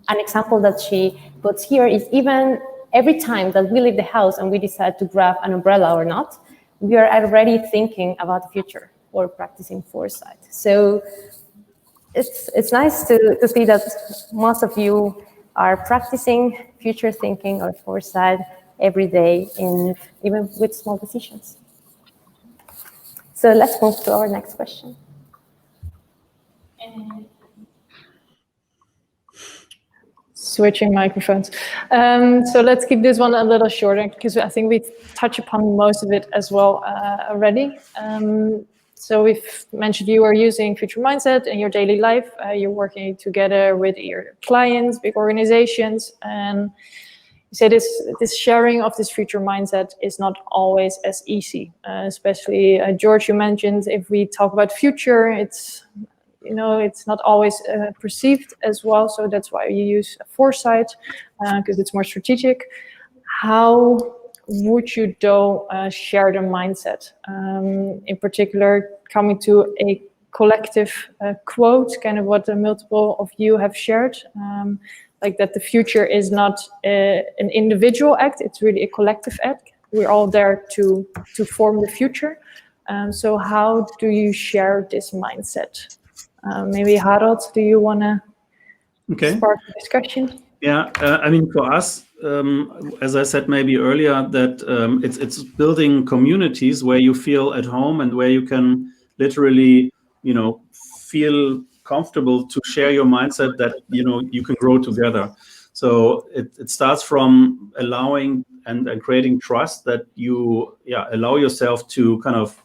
an example that she puts here is even every time that we leave the house and we decide to grab an umbrella or not, we are already thinking about the future or practicing foresight. So it's nice to see that most of you are practicing future thinking or foresight every day, even with small decisions. So let's move to our next question. Switching microphones. So let's keep this one a little shorter because I think we touched upon most of it as well already. So we've mentioned you are using future mindset in your daily life. You're working together with your clients, big organizations, and you say this sharing of this future mindset is not always as easy. Especially George, you mentioned if we talk about future, it's not always perceived as well. So that's why you use foresight because it's more strategic. How would you share the mindset? In particular, coming to a collective quote, kind of what the multiple of you have shared, like that the future is not an individual act, it's really a collective act. We're all there to form the future. So how do you share this mindset? Maybe Harald, do you want to spark the discussion? Yeah, I mean, for us, as I said maybe earlier, that it's building communities where you feel at home and where you can literally, feel comfortable to share your mindset, that you can grow together. So it starts from allowing and creating trust, that you allow yourself to kind of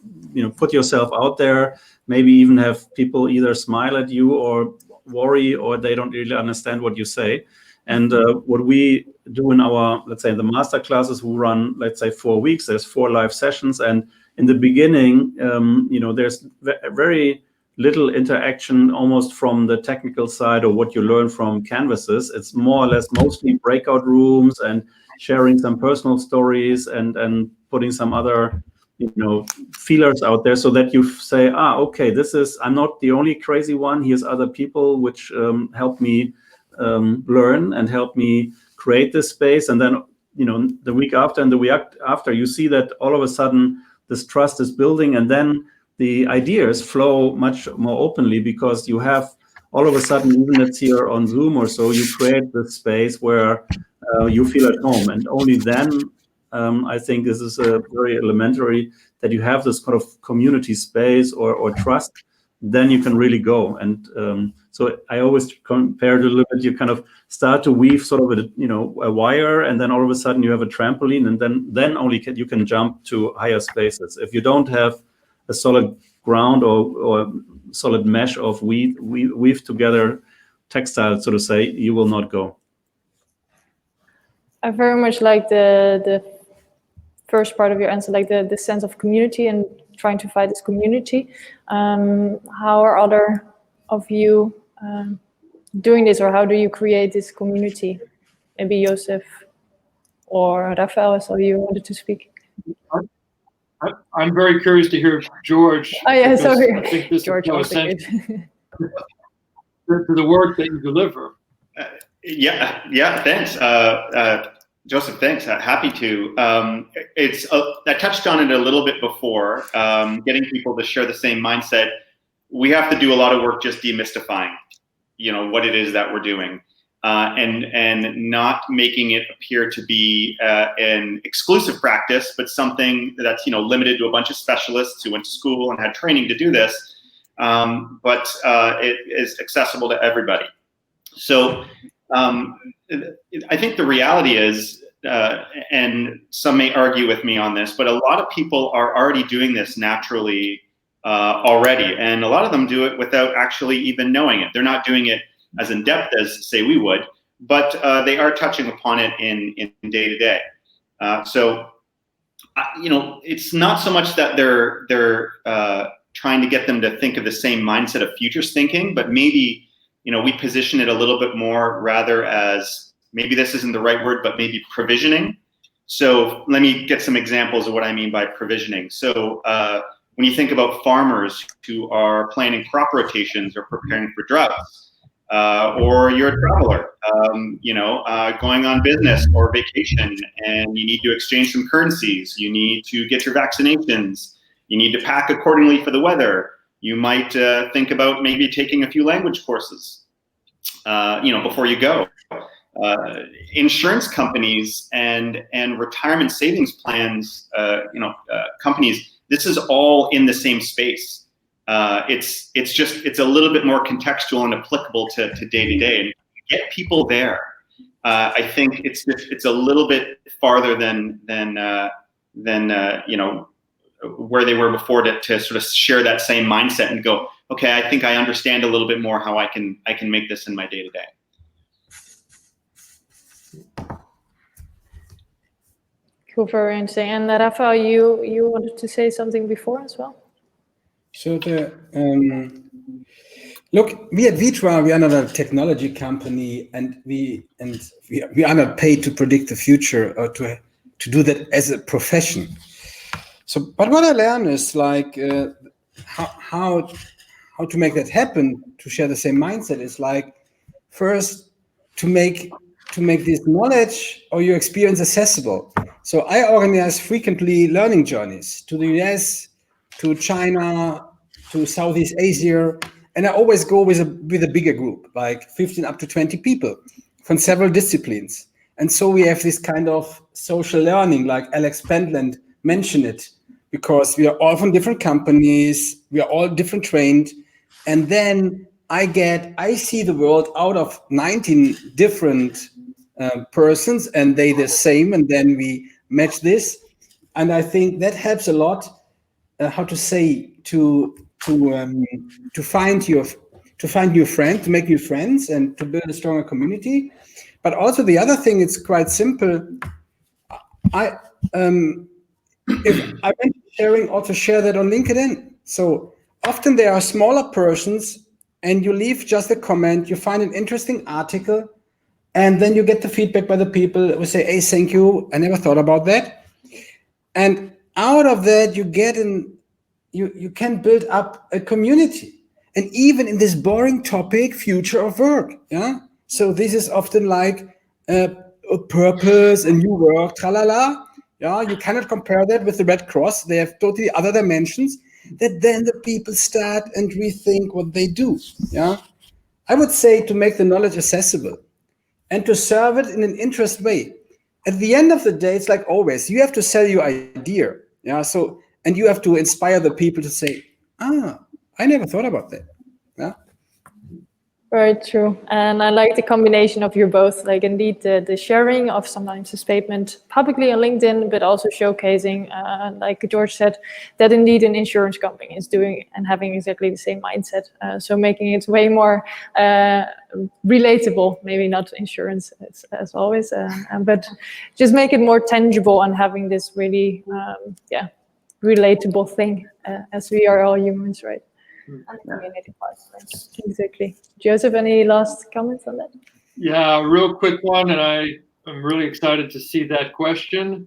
put yourself out there, maybe even have people either smile at you or worry, or they don't really understand what you say. And what we do in our, let's say, the master classes, we run, let's say, 4 weeks. There's 4 live sessions, and in the beginning, there's very little interaction, almost from the technical side or what you learn from canvases. It's more or less mostly breakout rooms and sharing some personal stories and putting some other feelers out there, so that you say, okay, I'm not the only crazy one. Here's other people which help me learn and help me create this space. And then the week after and the week after, you see that all of a sudden this trust is building, and then the ideas flow much more openly, because you have all of a sudden, even it's here on Zoom or so, you create this space where you feel at home. And only then, I think this is very elementary, that you have this kind of community space or trust, then you can really go. And so I always compare it a little bit. You kind of start to weave sort of a wire, and then all of a sudden you have a trampoline, and then only you can jump to higher spaces. If you don't have a solid ground or solid mesh of weave together textile, so to say, you will not go. I very much like the first part of your answer, like the sense of community and trying to find this community. How are other of you doing this, or how do you create this community? Maybe Joseph or Raphael, so you wanted to speak. I'm very curious to hear George. Oh yeah, sorry. I think this George, is essential to the work that you deliver. Yeah, thanks. Joseph, thanks. Happy to. I touched on it a little bit before, getting people to share the same mindset. We have to do a lot of work just demystifying, what it is that we're doing, and not making it appear to be an exclusive practice, but something that's, limited to a bunch of specialists who went to school and had training to do this, but it is accessible to everybody. So I think the reality is, and some may argue with me on this, but a lot of people are already doing this naturally already, and a lot of them do it without actually even knowing it. They're not doing it as in depth as, say, we would, but they are touching upon it in day to day. So, it's not so much that they're trying to get them to think of the same mindset of futures thinking, but maybe we position it a little bit more rather as, maybe this isn't the right word, but maybe provisioning. So let me get some examples of what I mean by provisioning. So when you think about farmers who are planning crop rotations or preparing for droughts, or you're a traveler, going on business or vacation, and you need to exchange some currencies, you need to get your vaccinations, you need to pack accordingly for the weather. You might think about maybe taking a few language courses, before you go. Insurance companies and retirement savings plans, companies, this is all in the same space. It's a little bit more contextual and applicable to day to day, and get people there. I think it's a little bit farther than where they were before, to sort of share that same mindset and go, okay, I think I understand a little bit more how I can make this in my day to day. Cool, very interesting. And Raphael, you wanted to say something before as well? So look, we at Vitra, we are not a technology company, and we are not paid to predict the future or to do that as a profession. So, but what I learned is like how to make that happen, to share the same mindset, is like, first to make this knowledge or your experience accessible. So I organize frequently learning journeys to the US, to China, to Southeast Asia. And I always go with a bigger group, like 15 up to 20 people from several disciplines. And so we have this kind of social learning, like Alex Pentland mentioned it, because we are all from different companies, we are all different trained. And then I see the world out of 19 different persons, and they the same, and then we match this. And I think that helps a lot, to find new friends, to make new friends, and to build a stronger community. But also the other thing, it's quite simple. If I went sharing, also share that on LinkedIn. So often there are smaller persons, and you leave just a comment, you find an interesting article, and then you get the feedback by the people who say, hey, thank you, I never thought about that. And out of that, you can build up a community. And even in this boring topic, future of work, yeah? So this is often like a purpose, a new work, tralala. Yeah, you cannot compare that with the Red Cross. They have totally other dimensions that then the people start and rethink what they do. Yeah, I would say to make the knowledge accessible and to serve it in an interest way. At the end of the day, it's like always, you have to sell your idea. Yeah, so, and you have to inspire the people to say, I never thought about that. Yeah. Very true. And I like the combination of you both, like indeed the sharing of sometimes a statement publicly on LinkedIn, but also showcasing, like George said, that indeed an insurance company is doing and having exactly the same mindset. So making it way more relatable, maybe not insurance as always, but just make it more tangible and having this really, relatable thing as we are all humans, right? And the community part. Exactly. Joseph, any last comments on that? Yeah, a real quick one, and I'm really excited to see that question.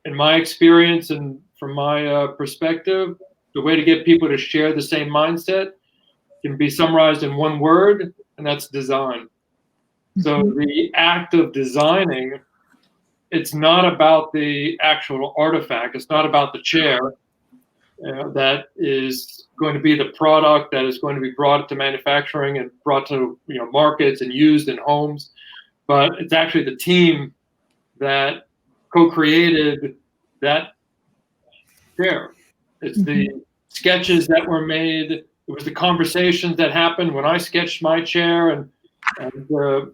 In my experience and from my perspective, the way to get people to share the same mindset can be summarized in one word, and that's design. So the act of designing, it's not about the actual artifact, it's not about the chair. That is going to be the product that is going to be brought to manufacturing and brought to markets and used in homes, but it's actually the team that co-created that chair. It's the sketches that were made. It was the conversations that happened when I sketched my chair, and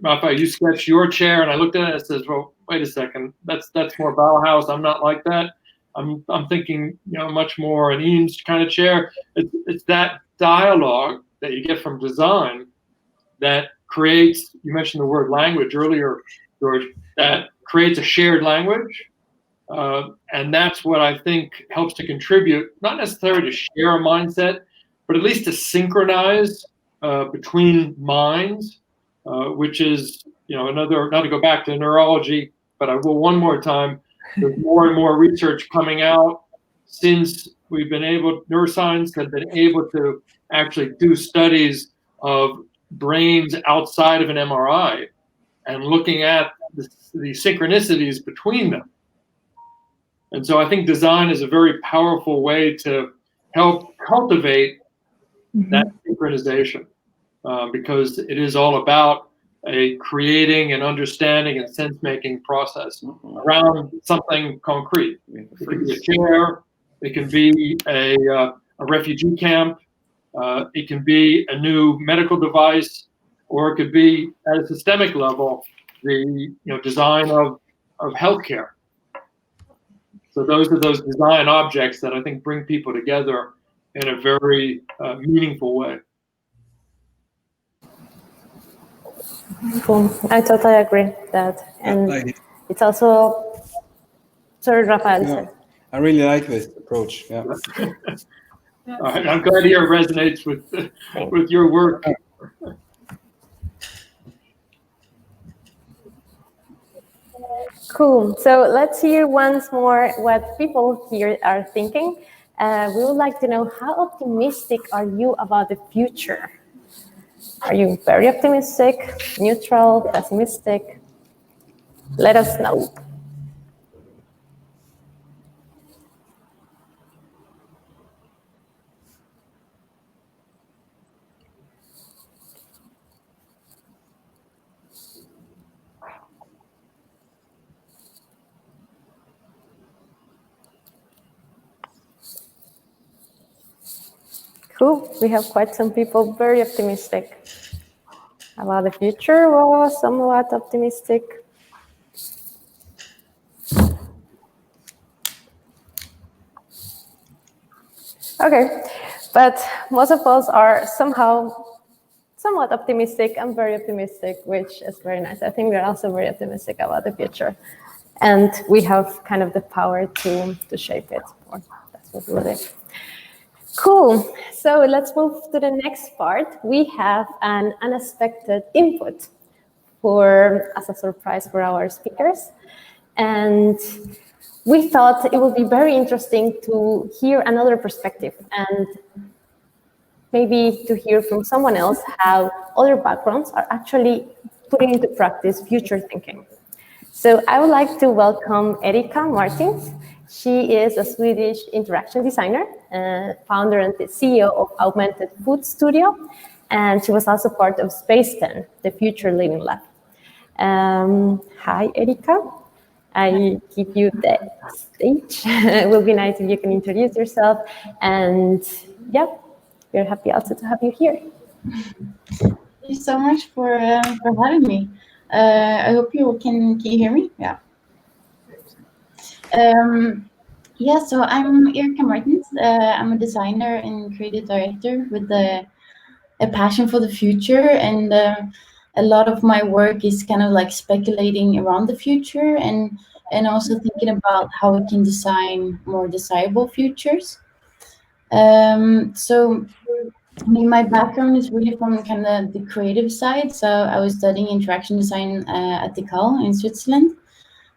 Raphael, you sketched your chair, and I looked at it and says, well, wait a second, that's more Bauhaus. I'm not like that. I'm thinking, much more an Eames kind of chair. It's that dialogue that you get from design that creates, you mentioned the word language earlier, George, that creates a shared language. And that's what I think helps to contribute, not necessarily to share a mindset, but at least to synchronize between minds, which is, another, not to go back to neurology, but I will one more time. There's more and more research coming out since neuroscience have been able to actually do studies of brains outside of an MRI and looking at the synchronicities between them. And so I think design is a very powerful way to help cultivate that synchronization because it is all about a creating and understanding and sense-making process around something concrete. It can be a chair, it can be a refugee camp, it can be a new medical device, or it could be at a systemic level, the design of healthcare. So those are those design objects that I think bring people together in a very meaningful way. Cool. I totally agree with that. And it's also, sorry, Raphael. Yeah, I really like this approach. Yeah. All right, I'm glad to hear it resonates with your work. Cool. So let's hear once more what people here are thinking. We would like to know, how optimistic are you about the future? Are you very optimistic, neutral, pessimistic? Let us know. Cool. We have quite some people very optimistic about the future, or somewhat optimistic. Okay, but most of us are somehow somewhat optimistic. I'm very optimistic, which is very nice. I think we're also very optimistic about the future. And we have kind of the power to shape it. Or that's what we'll do. Cool. So let's move to the next part. We have an unexpected input as a surprise for our speakers. And we thought it would be very interesting to hear another perspective and maybe to hear from someone else how other backgrounds are actually putting into practice future thinking. So I would like to welcome Erika Martins. She is a Swedish interaction designer, founder and the CEO of Augmented Food Studio, and she was also part of Space 10, the Future Living Lab. Hi, Erika. I give you the stage. It will be nice if you can introduce yourself. And yeah, we're happy also to have you here. Thank you so much for having me. I hope you can hear me? Yeah. Yeah, so I'm Erika Martins. I'm a designer and creative director with a passion for the future, and a lot of my work is kind of like speculating around the future and also thinking about how we can design more desirable futures. So I mean, my background is really from kind of the creative side. So I was studying interaction design at the KAL in Switzerland.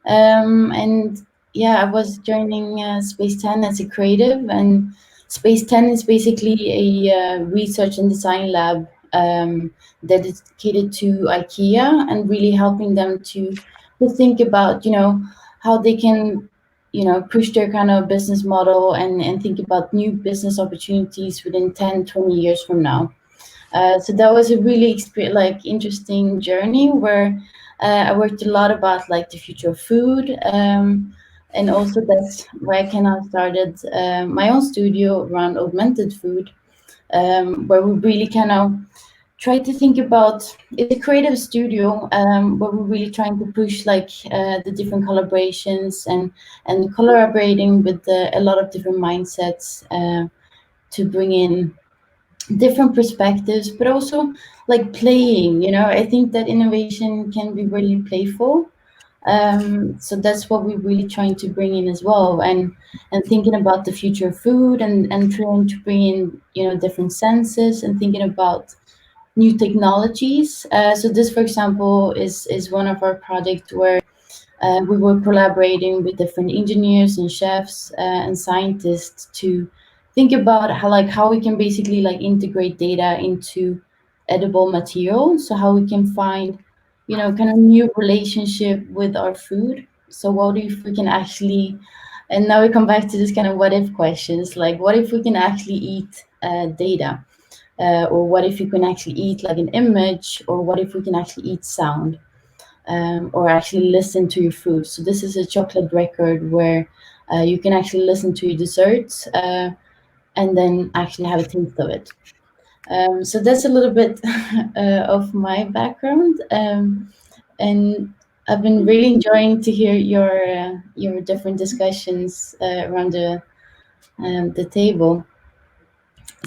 And yeah, I was joining Space 10 as a creative, and Space 10 is basically a research and design lab dedicated to IKEA and really helping them to think about, how they can, push their kind of business model and think about new business opportunities within 10, 20 years from now. So that was a really interesting journey where I worked a lot about like the future of food, and also that's where I kind of started my own studio around augmented food, where we really kind of try to think about it's a creative studio where we're really trying to push the different collaborations and collaborating with a lot of different mindsets to bring in different perspectives, but also like playing. I think that innovation can be really playful. So that's what we're really trying to bring in as well, and thinking about the future of food and trying to bring in different senses and thinking about new technologies. So this, for example, is one of our projects where we were collaborating with different engineers and chefs and scientists to think about how we can basically integrate data into edible material. So how we can find, kind of new relationship with our food. So what if we can actually, and now we come back to this kind of what if questions, like what if we can actually eat data? Or what if you can actually eat like an image, or what if we can actually eat sound, or actually listen to your food. So this is a chocolate record where you can actually listen to your desserts and then actually have a taste of it. So that's a little bit of my background, and I've been really enjoying to hear your different discussions around the table.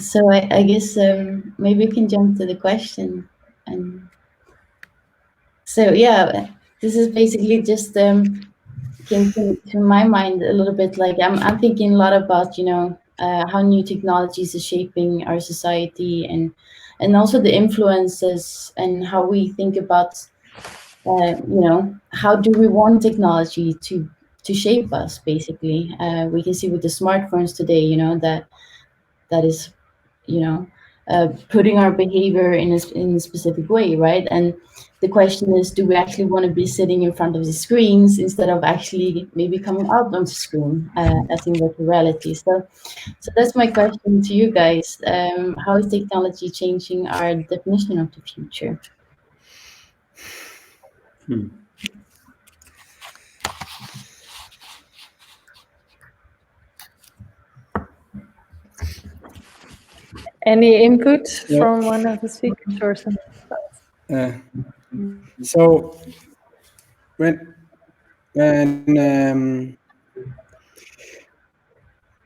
So I guess maybe we can jump to the question. And so yeah, this is basically just came to my mind a little bit. Like I'm thinking a lot about how new technologies are shaping our society and also the influences and how we think about how do we want technology to shape us. Basically, we can see with the smartphones today, that is putting our behavior in a specific way, right? And the question is, do we actually want to be sitting in front of the screens instead of actually maybe coming out on the screen as in virtual reality? So that's my question to you guys. How is technology changing our definition of the future? Any input from one of the speakers or something? So when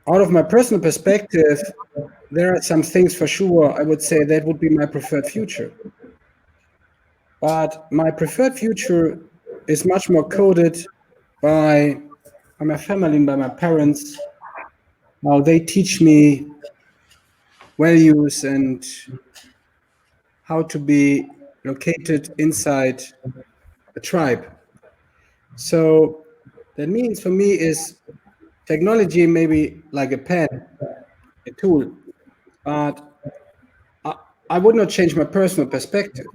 out of my personal perspective, there are some things for sure I would say that would be my preferred future. But my preferred future is much more coded by my family and by my parents. How they teach me values and how to be located inside a tribe. So that means for me is technology maybe like a pen, a tool, but I would not change my personal perspective.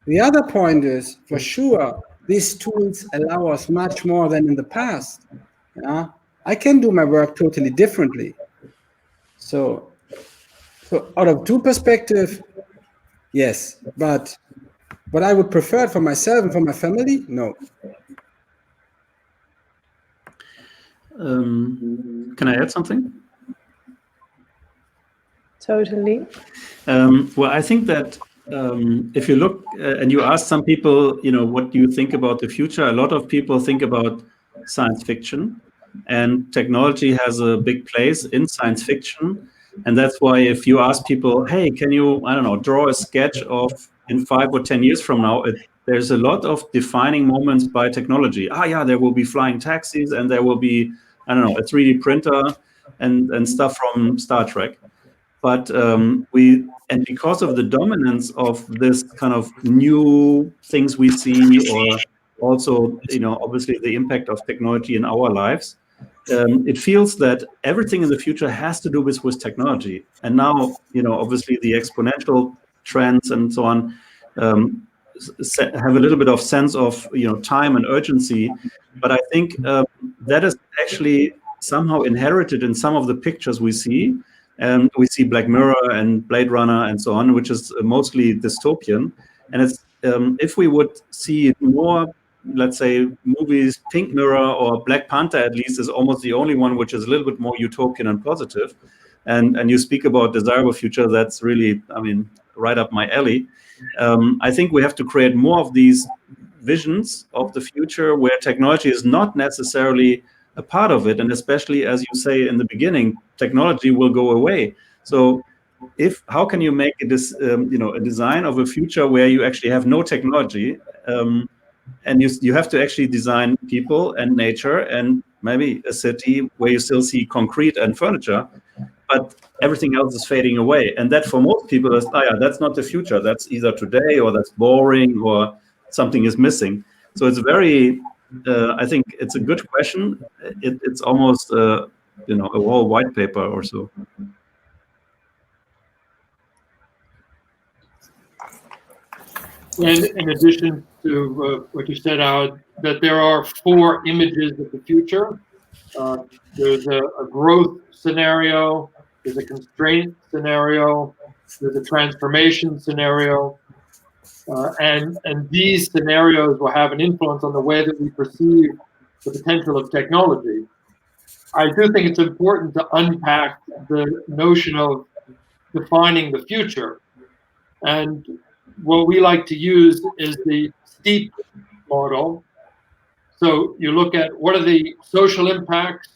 The other point is, for sure, these tools allow us much more than in the past. Yeah? I can do my work totally differently. So out of two perspectives, yes, but what I would prefer for myself and for my family, no. Can I add something? Totally. Well, I think that if you look and you ask some people, what do you think about the future? A lot of people think about science fiction, and technology has a big place in science fiction. And that's why if you ask people, hey, can you, I don't know, draw a sketch of in 5 or 10 years from now, there's a lot of defining moments by technology. Yeah, there will be flying taxis, and there will be, I don't know, a 3D printer and stuff from Star Trek. But and because of the dominance of this kind of new things we see, or also, obviously the impact of technology in our lives, it feels that everything in the future has to do with technology. And now, obviously the exponential trends and so on have a little bit of sense of, time and urgency. But I think that is actually somehow inherited in some of the pictures we see. And we see Black Mirror and Blade Runner and so on, which is mostly dystopian. And it's if we would see more, let's say, movies, Pink Mirror or Black Panther at least is almost the only one which is a little bit more utopian and positive. And you speak about desirable future, that's really, right up my alley. I think we have to create more of these visions of the future where technology is not necessarily a part of it, and especially as you say in the beginning, technology will go away. So, how can you make this, a design of a future where you actually have no technology, and you have to actually design people and nature and maybe a city where you still see concrete and furniture, but everything else is fading away. And that for most people is, that's not the future. That's either today or that's boring or something is missing. So it's very. I think it's a good question. It's almost, a whole white paper or so. And in addition to what you said, Harald, that there are 4 images of the future. There's a growth scenario, there's a constraint scenario, there's a transformation scenario. And these scenarios will have an influence on the way that we perceive the potential of technology. I do think it's important to unpack the notion of defining the future. And what we like to use is the STEEP model. So you look at what are the social impacts.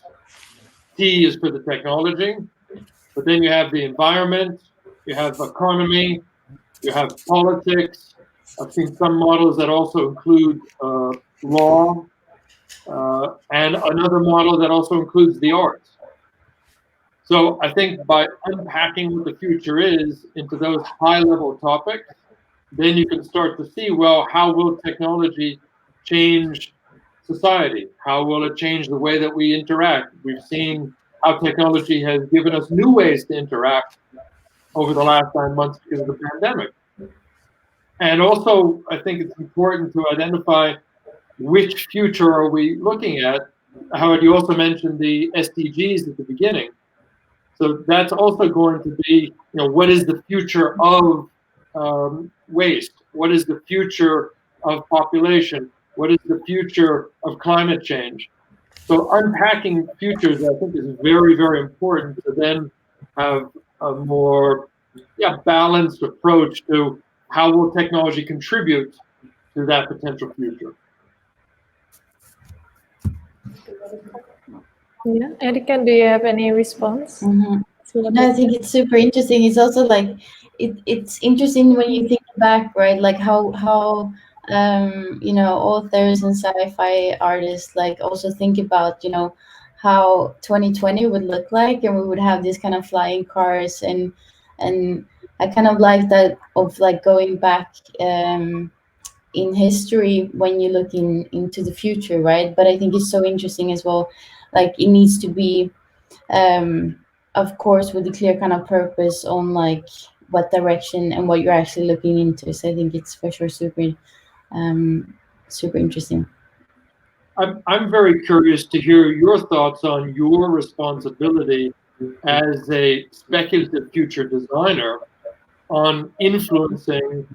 T is for the technology, but then you have the environment, you have economy, you have politics. I've seen some models that also include law, and another model that also includes the arts. So I think by unpacking what the future is into those high-level topics, then you can start to see, well, how will technology change society? How will it change the way that we interact? We've seen how technology has given us new ways to interact over the last 9 months because of the pandemic. And also, I think it's important to identify which future are we looking at. Howard, you also mentioned the SDGs at the beginning. So that's also going to be, what is the future of waste? What is the future of population? What is the future of climate change? So unpacking futures, I think, is very, very important to then have a more balanced approach to how will technology contribute to that potential future. Yeah, Erika, do you have any response? No, I think it's super interesting. It's also like it's interesting when you think back, right? Like how authors and sci-fi artists like also think about how 2020 would look like, and we would have these kind of flying cars, and I kind of like that of like going back in history when you look into the future, right? But I think it's so interesting as well. Like it needs to be, of course, with a clear kind of purpose on like what direction and what you're actually looking into. So I think it's for sure super interesting. I'm very curious to hear your thoughts on your responsibility as a speculative future designer on influencing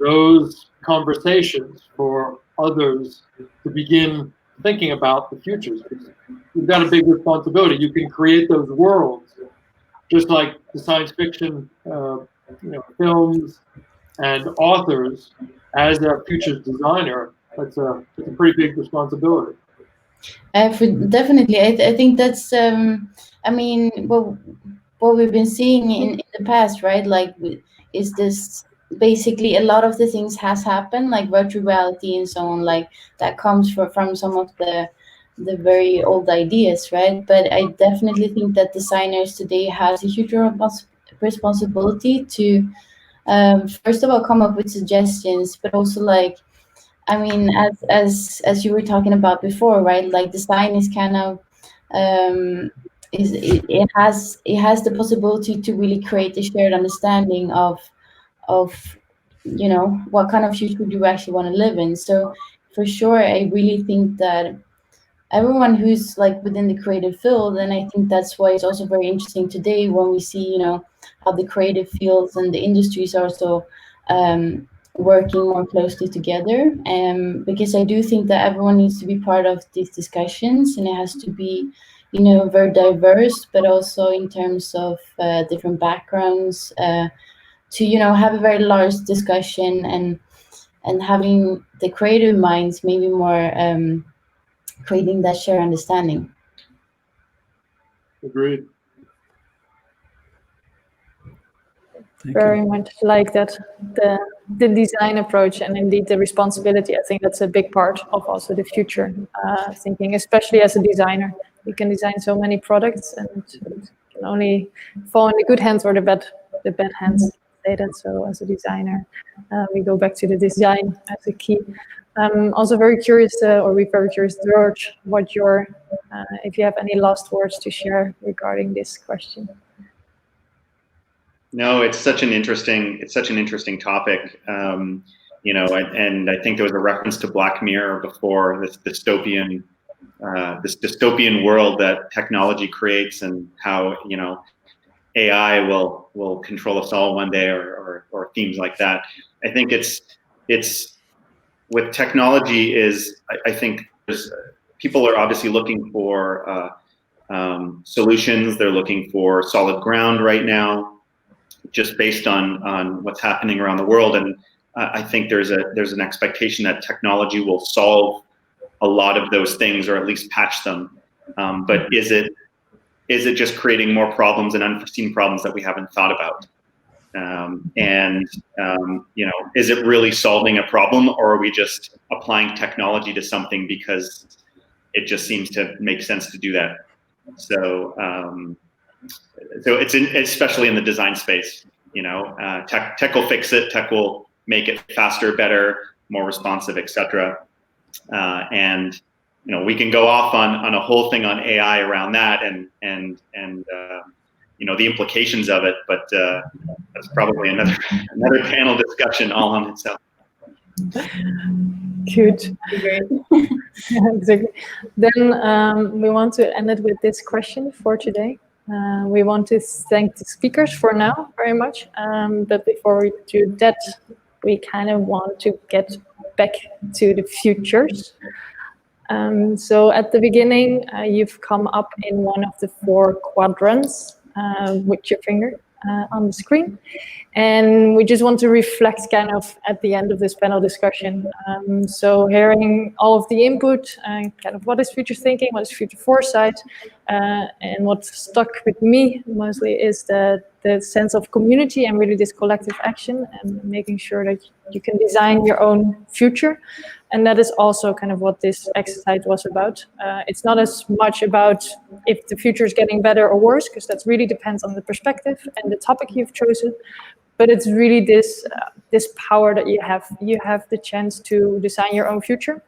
those conversations for others to begin thinking about the futures. You've got a big responsibility. You can create those worlds, just like the science fiction films and authors. As a futures designer, it's a pretty big responsibility. Definitely, I think that's what we've been seeing in the past, right? Like, is this basically a lot of the things has happened, like virtual reality and so on, like that comes from some of the very old ideas, right? But I definitely think that designers today has a huge responsibility to first of all come up with suggestions, but also like, I mean, as you were talking about before, right? Like design is kind of it has the possibility to really create a shared understanding of what kind of future do you actually want to live in. So for sure, I really think that everyone who's like within the creative field, and I think that's why it's also very interesting today when we see how the creative fields and the industries are also working more closely together, because I do think that everyone needs to be part of these discussions, and it has to be very diverse, but also in terms of different backgrounds, to have a very large discussion, and having the creative minds maybe more creating that shared understanding. Agreed. Very much like that, the design approach, and indeed the responsibility. I think that's a big part of also the future thinking, especially as a designer. You can design so many products, and it can only fall in the good hands or the bad hands. Say that. So as a designer, we go back to the design as a key. Also very curious, we're very curious, George, what if you have any last words to share regarding this question. No, it's such an interesting topic, and I think there was a reference to Black Mirror before, this dystopian world that technology creates, and how AI will control us all one day, or themes like that. I think it's with technology I think people are obviously looking for solutions. They're looking for solid ground right now, just based on what's happening around the world. And I think there's an expectation that technology will solve a lot of those things, or at least patch them. But is it just creating more problems and unforeseen problems that we haven't thought about? Is it really solving a problem, or are we just applying technology to something because it just seems to make sense to do that? So it's especially in the design space, tech will fix it, tech will make it faster, better, more responsive, etc. And we can go off on a whole thing on AI around that, and the implications of it, but that's probably another panel discussion all on itself. Good. Exactly. Then we want to end it with this question for today. We want to thank the speakers for now very much. But before we do that, we kind of want to get back to the futures. So at the beginning, you've come up in one of the 4 quadrants with your finger. on the screen. And we just want to reflect kind of at the end of this panel discussion. So hearing all of the input, kind of what is future thinking, what is future foresight, and what stuck with me mostly is the sense of community and really this collective action and making sure that you can design your own future. And that is also kind of what this exercise was about. It's not as much about if the future is getting better or worse, because that really depends on the perspective and the topic you've chosen. But it's really this power that you have. You have the chance to design your own future,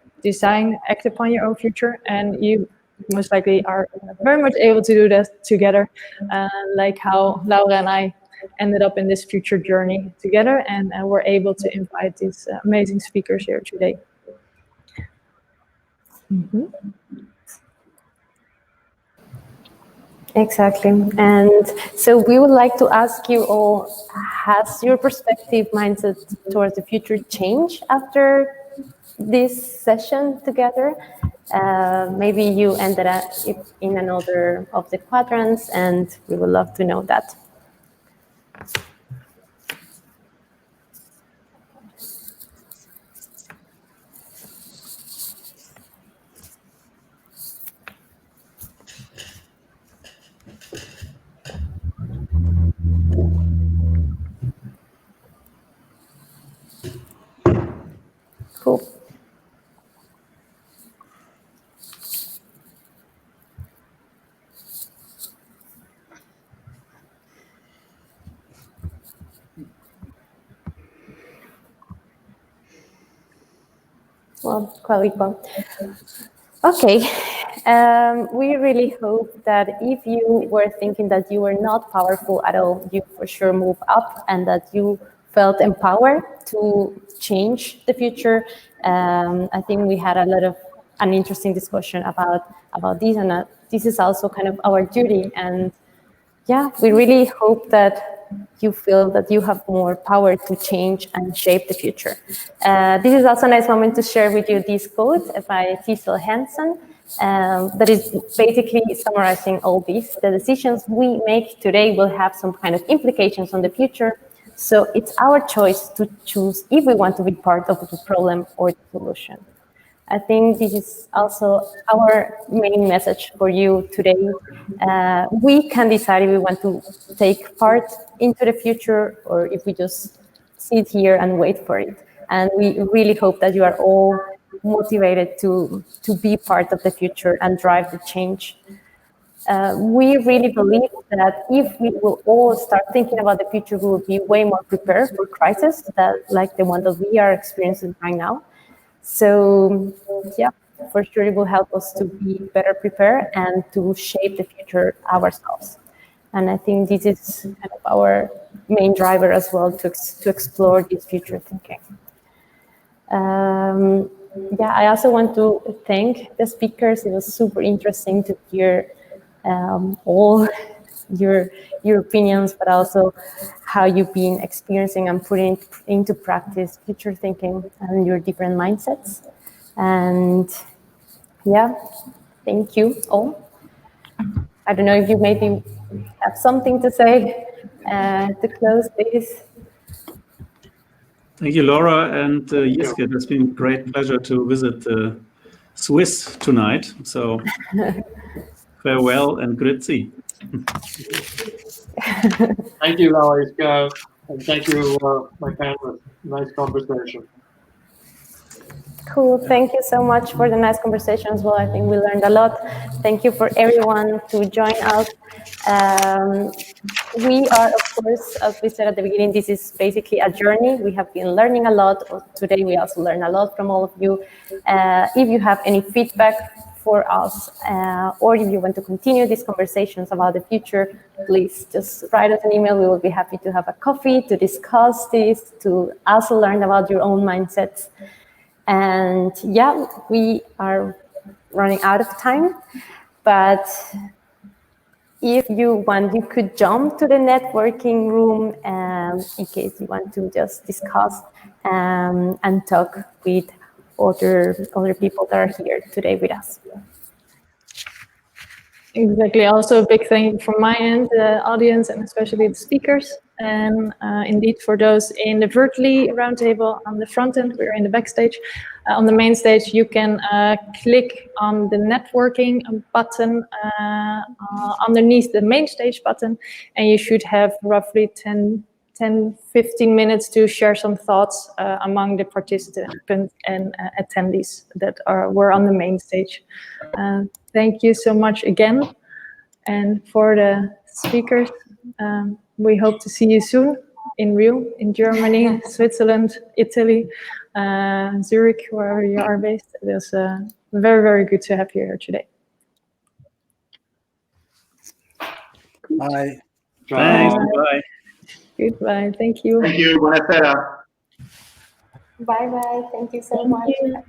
act upon your own future, and you most likely are very much able to do that together, like how Laura and I ended up in this future journey together, and we're able to invite these amazing speakers here today. Mm-hmm. Exactly. And so we would like to ask you all, has your perspective, mindset towards the future changed after this session together? Maybe you ended up in another of the quadrants, and we would love to know that. Cool. Well, quite well. Okay. We really hope that if you were thinking that you were not powerful at all, you for sure move up and that you felt empowered to change the future. I think we had an interesting discussion about this, and this is also kind of our duty. And yeah, we really hope that you feel that you have more power to change and shape the future. This is also a nice moment to share with you this quote by Cecil Hansen that is basically summarizing all this. The decisions we make today will have some kind of implications on the future. So it's our choice to choose if we want to be part of the problem or the solution. I think this is also our main message for you today. We can decide if we want to take part into the future or if we just sit here and wait for it. And we really hope that you are all motivated to be part of the future and drive the change. We really believe that if we will all start thinking about the future, we will be way more prepared for crises like the one that we are experiencing right now. So yeah, for sure it will help us to be better prepared and to shape the future ourselves. And I think this is kind of our main driver as well to explore this future thinking. Yeah, I also want to thank the speakers. It was super interesting to hear all your opinions, but also how you've been experiencing and putting into practice future thinking and your different mindsets. And yeah, thank you all. I don't know if you maybe have something to say to close this. Thank you, Laura and Gielgen. It has been a great pleasure to visit Swiss tonight. So farewell and grüezi. Thank you, Laura, and thank you, my panelists. Nice conversation. Cool. Thank you so much for the nice conversation as well. I think we learned a lot. Thank you for everyone to join us. We are, of course, as we said at the beginning, this is basically a journey. We have been learning a lot. Today, we also learned a lot from all of you. If you have any feedback for us, or if you want to continue these conversations about the future, please just write us an email. We will be happy to have a coffee, to discuss this, to also learn about your own mindsets. And yeah, we are running out of time, but if you want, you could jump to the networking room in case you want to just discuss and talk with other people that are here today with us. Exactly. Also, a big thank you from my end, the audience, and especially the speakers. And indeed, for those in the virtually roundtable on the front end, we're in the backstage. On the main stage, you can click on the networking button underneath the main stage button, and you should have roughly 10-15 minutes to share some thoughts among the participants and attendees that were on the main stage. Thank you so much again. And for the speakers, we hope to see you soon in real, in Germany, Switzerland, Italy, Zurich, wherever you are based. It was very, very good to have you here today. Bye. Thanks. Bye. Goodbye. Thank you. Thank you. Buonasera. Bye-bye. Thank you so Thank much. you.